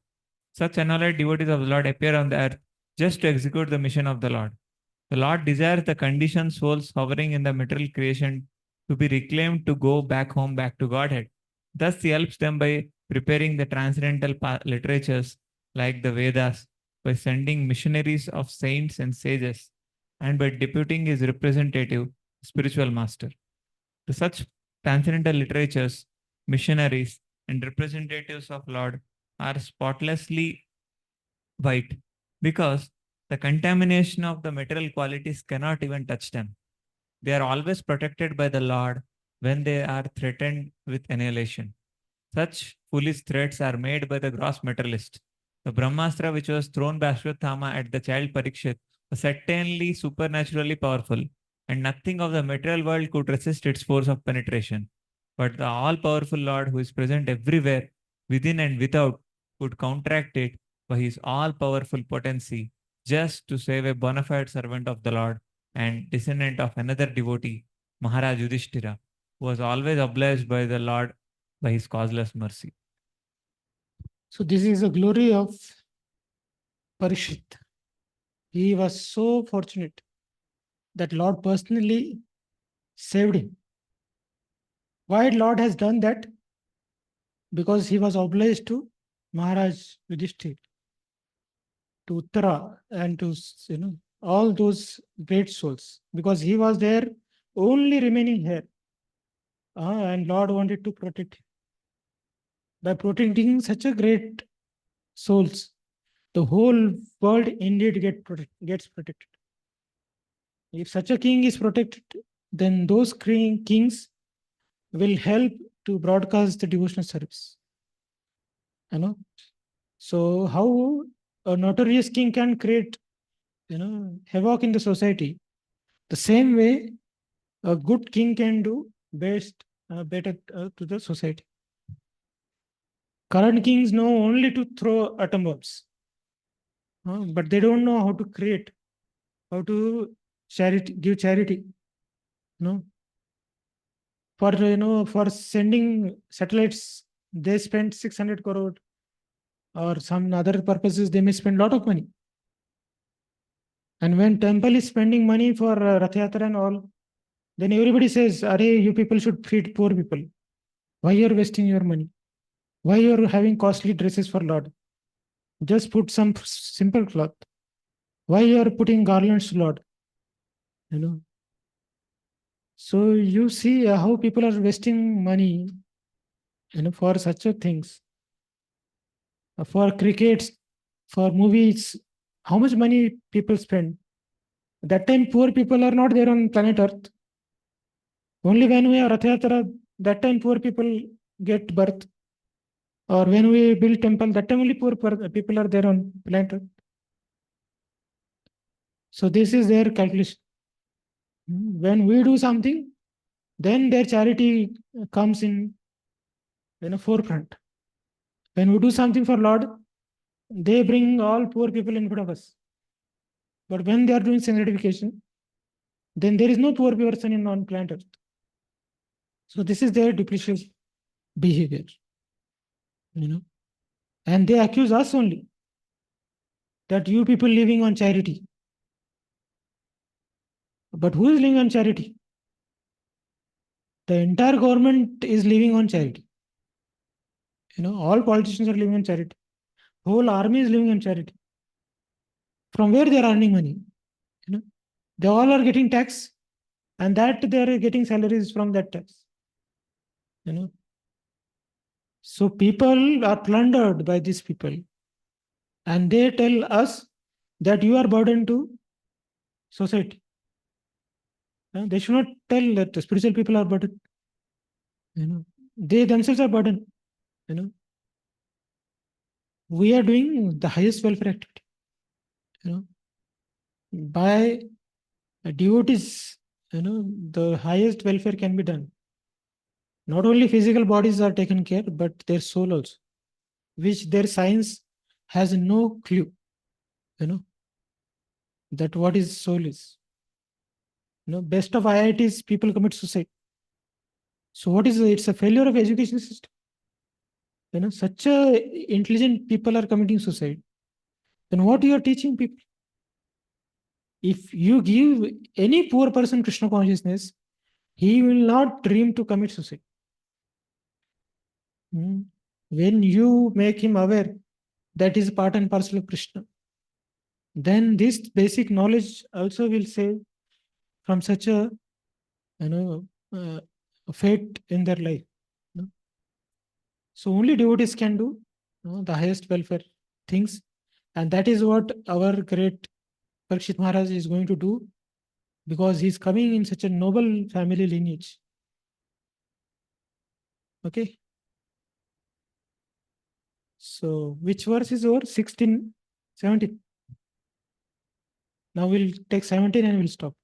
Such unalloyed devotees of the Lord appear on the earth just to execute the mission of the Lord. The Lord desires the conditioned souls hovering in the material creation to be reclaimed to go back home, back to Godhead. Thus, he helps them by preparing the transcendental literatures like the Vedas, by sending missionaries of saints and sages, and by deputing his representative, spiritual master. To such transcendental literatures, missionaries, and representatives of Lord are spotlessly white because the contamination of the material qualities cannot even touch them. They are always protected by the Lord when they are threatened with annihilation. Such foolish threats are made by the gross materialist. The Brahmastra, which was thrown by Ashwatthama at the child Parikshit, was certainly supernaturally powerful, and nothing of the material world could resist its force of penetration. But the all powerful Lord, who is present everywhere, within and without, could counteract it by his all powerful potency just to save a bona fide servant of the Lord and descendant of another devotee, Maharaj Yudhishthira, who was always obliged by the Lord by his causeless mercy. So this is the glory of Parishit. He was so fortunate that Lord personally saved him. Why Lord has done that? Because he was obliged to Maharaj Yudhishthir, to Uttara, and to all those great souls. Because he was there only remaining here. And Lord wanted to protect him. By protecting such a great souls, the whole world indeed gets protected. If such a king is protected, then those kings will help to broadcast the devotional service. So how a notorious king can create havoc in the society, the same way a good king can do better to the society. Current kings know only to throw atom bombs, but they don't know how to create, how to give charity. No, for sending satellites, they spend 600 crore, or some other purposes they may spend a lot of money. And when temple is spending money for Rath Yatra and all, then everybody says, "Are you people should feed poor people. Why you're wasting your money? Why you're having costly dresses for Lord? Just put some simple cloth. Why you're putting garlands to Lord?" You know. So you see how people are wasting money, for such a things, for crickets, for movies. How much money people spend? That time, poor people are not there on planet Earth. Only when we are Rath Yatra, that time poor people get birth. Or when we build temple, that time only poor people are there on planet Earth. So this is their calculation. When we do something, then their charity comes in forefront. When we do something for Lord, they bring all poor people in front of us. But when they are doing sanctification, then there is no poor person in on planet Earth. So this is their duplicitous behavior. And they accuse us only that you people living on charity. But who is living on charity? The entire government is living on charity. All politicians are living on charity. Whole army is living on charity. From where they are earning money? They all are getting tax, and that they are getting salaries from that tax. So people are plundered by these people, and they tell us that you are burden to society. They should not tell that the spiritual people are burden. They themselves are burden. We are doing the highest welfare activity. By devotees, the highest welfare can be done. Not only physical bodies are taken care, but their soul also, which their science has no clue, that what is soul is. Best of IITs, people commit suicide. So what is it? It's a failure of education system. Such a intelligent people are committing suicide. Then what you are teaching people? If you give any poor person Krishna consciousness, he will not dream to commit suicide. When you make him aware that is part and parcel of Krishna, then this basic knowledge also will save from such a uh, fate in their life. So only devotees can do the highest welfare things, And that is what our great Parikshit Maharaj is going to do, because he's coming in such a noble family lineage. Okay. So which verse is over? 16, 17. Now we'll take 17 and we'll stop.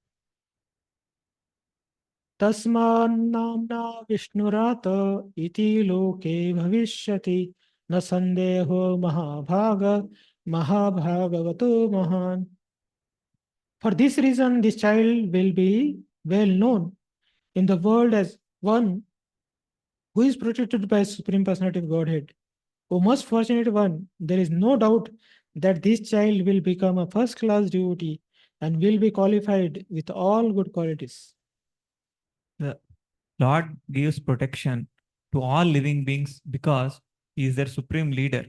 तस्मान्नाम्ना Vishnurata इति लोके भविष्यति न संदेहो महाभाग महाभागवतो महान. For this reason, this child will be well known in the world as one who is protected by Supreme Personality of Godhead. O most fortunate one, there is no doubt that this child will become a first class devotee and will be qualified with all good qualities. The Lord gives protection to all living beings because He is their supreme leader.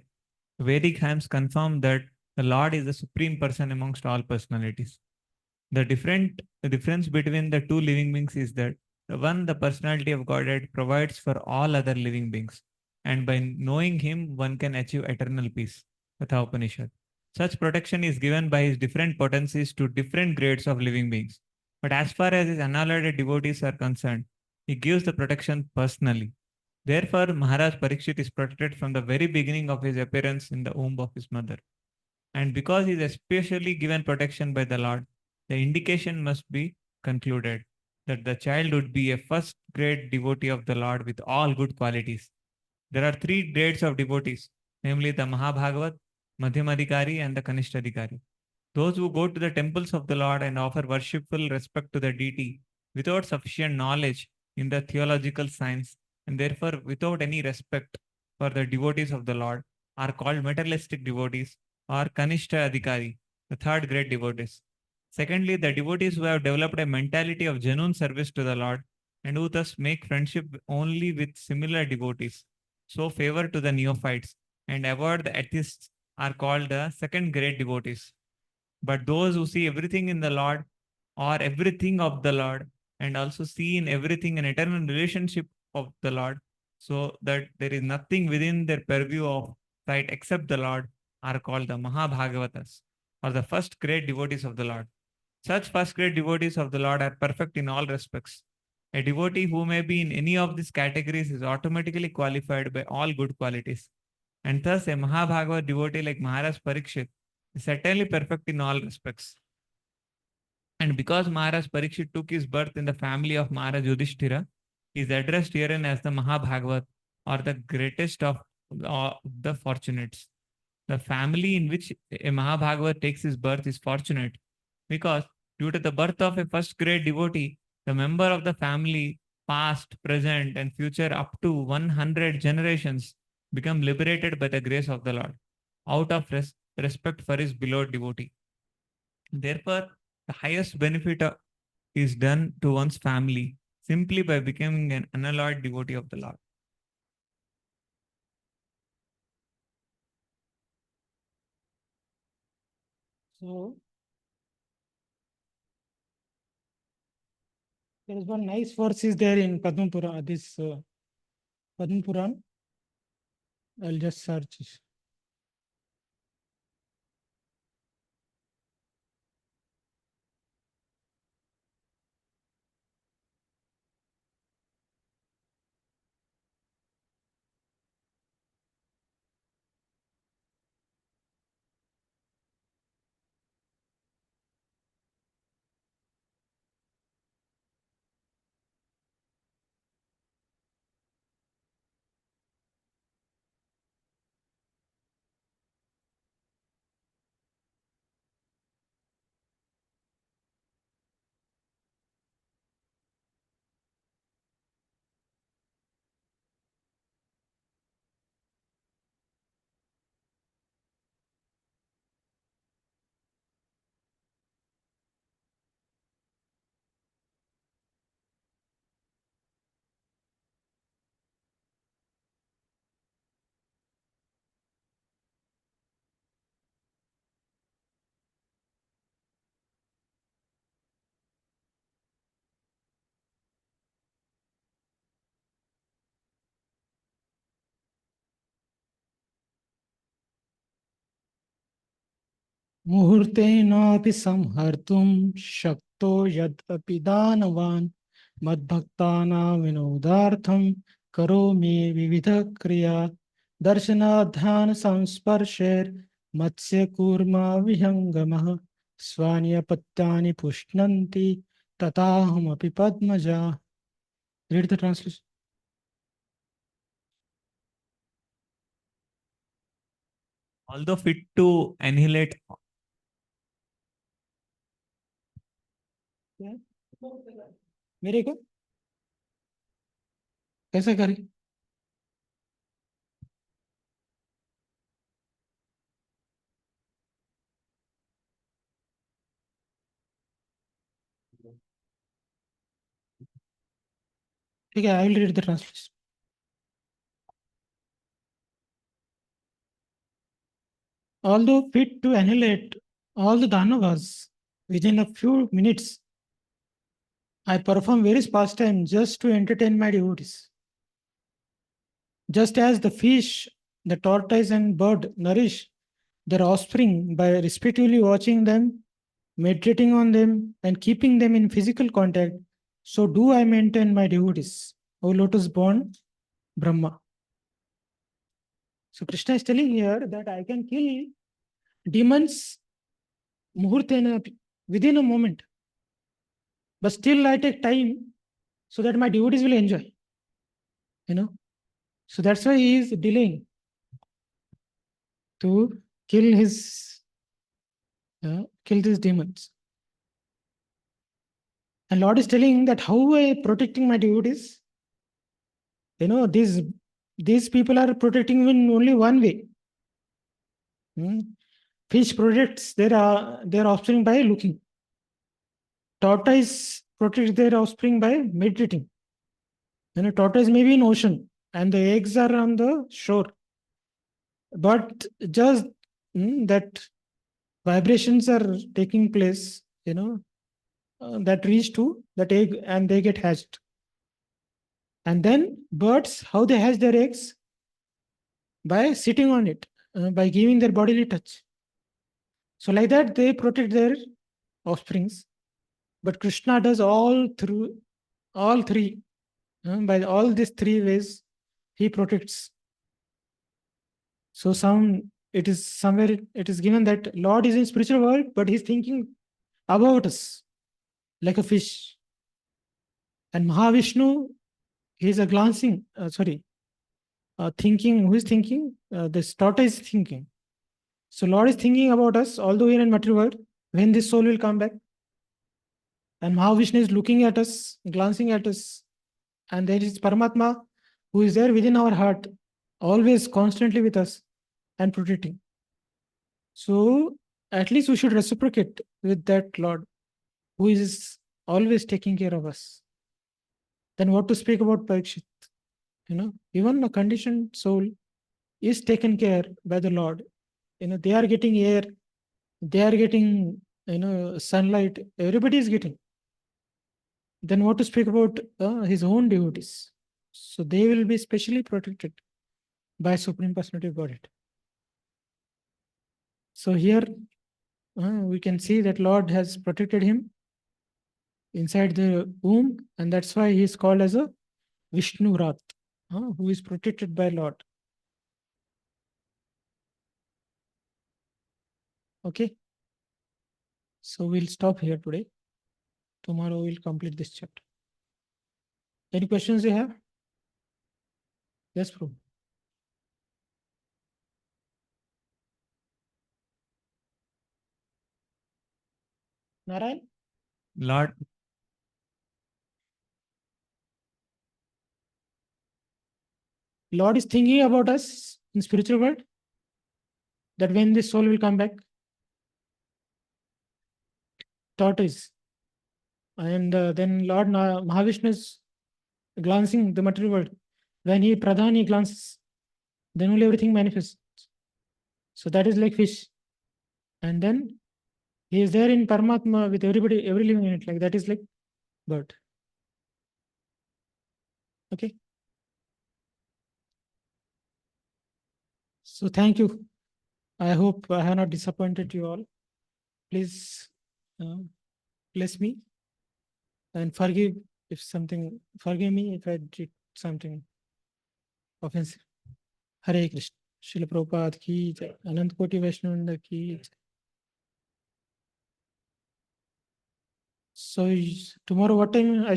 Vedic hymns confirm that the Lord is the supreme person amongst all personalities. The difference between the two living beings is that the one, the personality of Godhead, provides for all other living beings, and by knowing Him, one can achieve eternal peace. Katha Upanishad. Such protection is given by His different potencies to different grades of living beings. But as far as His unalloyed devotees are concerned, He gives the protection personally. Therefore, Maharaj Parikshit is protected from the very beginning of his appearance in the womb of his mother. And because he is especially given protection by the Lord, the indication must be concluded that the child would be a first grade devotee of the Lord with all good qualities. There are three grades of devotees, namely the Mahabhagavat, Madhyamadikari, and the Kanishtadikari. Those who go to the temples of the Lord and offer worshipful respect to the deity without sufficient knowledge in the theological science, and therefore without any respect for the devotees of the Lord, are called materialistic devotees or Kanishta Adhikari, the third grade devotees. Secondly, the devotees who have developed a mentality of genuine service to the Lord and who thus make friendship only with similar devotees, show favor to the neophytes, and avoid the atheists, are called the second grade devotees. But those who see everything in the Lord or everything of the Lord, and also see in everything an eternal relationship of the Lord, so that there is nothing within their purview of sight except the Lord, are called the Mahabhagavatas, or the first great devotees of the Lord. Such first grade devotees of the Lord are perfect in all respects. A devotee who may be in any of these categories is automatically qualified by all good qualities. And thus, a Mahabhagavat devotee like Maharaj Parikshit is certainly perfect in all respects. And because Maharaj Parikshit took his birth in the family of Maharaj Yudhishthira, he is addressed herein as the Mahabhagavat, or the greatest of the fortunates. The family in which a Mahabhagavat takes his birth is fortunate because, due to the birth of a first grade devotee, the member of the family, past, present, and future up to 100 generations, become liberated by the grace of the Lord out of respect for his beloved devotee. Therefore, the highest benefit is done to one's family simply by becoming an unalloyed devotee of the Lord. So there is one nice verse is there in Padma Puran, this Padma Puran. I'll just search. मुहूर्तेनापि संहर्तुं शक्तो यद्यपि दानवान् मद्भक्तानां विनोदार्थं करोमि विविधक्रिया दर्शनाध्यानसंस्पर्शैर्मत्स्यकूर्मा विहङ्गमः स्वान्यपत्यानि पुष्णन्ति तथाहमपि Padmaja. Read the translation. Although fit to annihilate मेरे को कैसे करें? ठीक है, I will read the translation. Although fit to annihilate all the Danavas within a few minutes, I perform various pastimes just to entertain my devotees. Just as the fish, the tortoise, and bird nourish their offspring by respectively watching them, meditating on them, and keeping them in physical contact, so do I maintain my devotees, O lotus born Brahma. So Krishna is telling here that I can kill demons muhurtena within a moment, but still I take time so that my devotees will enjoy. So that's why he is delaying to kill these demons. And Lord is telling that how I protecting my devotees. These people are protecting in only one way. Fish protects their offspring by looking. Tortoise protects their offspring by meditating. Tortoise may be in ocean and the eggs are on the shore. But just that vibrations are taking place, that reach to that egg and they get hatched. And then birds, how they hatch their eggs? By sitting on it, by giving their bodily touch. So like that, they protect their offsprings. But Krishna does all three. By all these three ways, he protects. So it is given that Lord is in spiritual world, but he's thinking about us like a fish. And Mahavishnu, he's a thinking, who is thinking? This tortoise is thinking. So Lord is thinking about us, although here in material world, when this soul will come back. And Mahavishnu is looking at us, glancing at us. And there is Paramatma, who is there within our heart, always constantly with us and protecting. So at least we should reciprocate with that Lord, who is always taking care of us. Then what to speak about Parikshit? Even a conditioned soul is taken care by the Lord. They are getting air, they are getting, sunlight, everybody is getting. Then what to speak about his own devotees? So they will be specially protected by Supreme Personality of Godhead. So here we can see that Lord has protected him inside the womb, and that's why he is called as a Vishnu Rat, who is protected by Lord. Okay. So we'll stop here today. Tomorrow we'll complete this chapter. Any questions you have? Yes, Prabhu. Narayan? Lord, Lord is thinking about us in spiritual world, that when this soul will come back, tortoise. And then Lord Mahavishnu is glancing the material world. When he Pradhan, he glances, then only everything manifests. So that is like fish. And then he is there in Paramatma with everybody, every living in it. Like that is like bird. Okay. So thank you. I hope I have not disappointed you all. Please bless me and forgive forgive me if I did something offensive. Hare Krishna. Srila Prabhupada ki jai. Anant Koti Vaishnavanda ki jai. So tomorrow what time I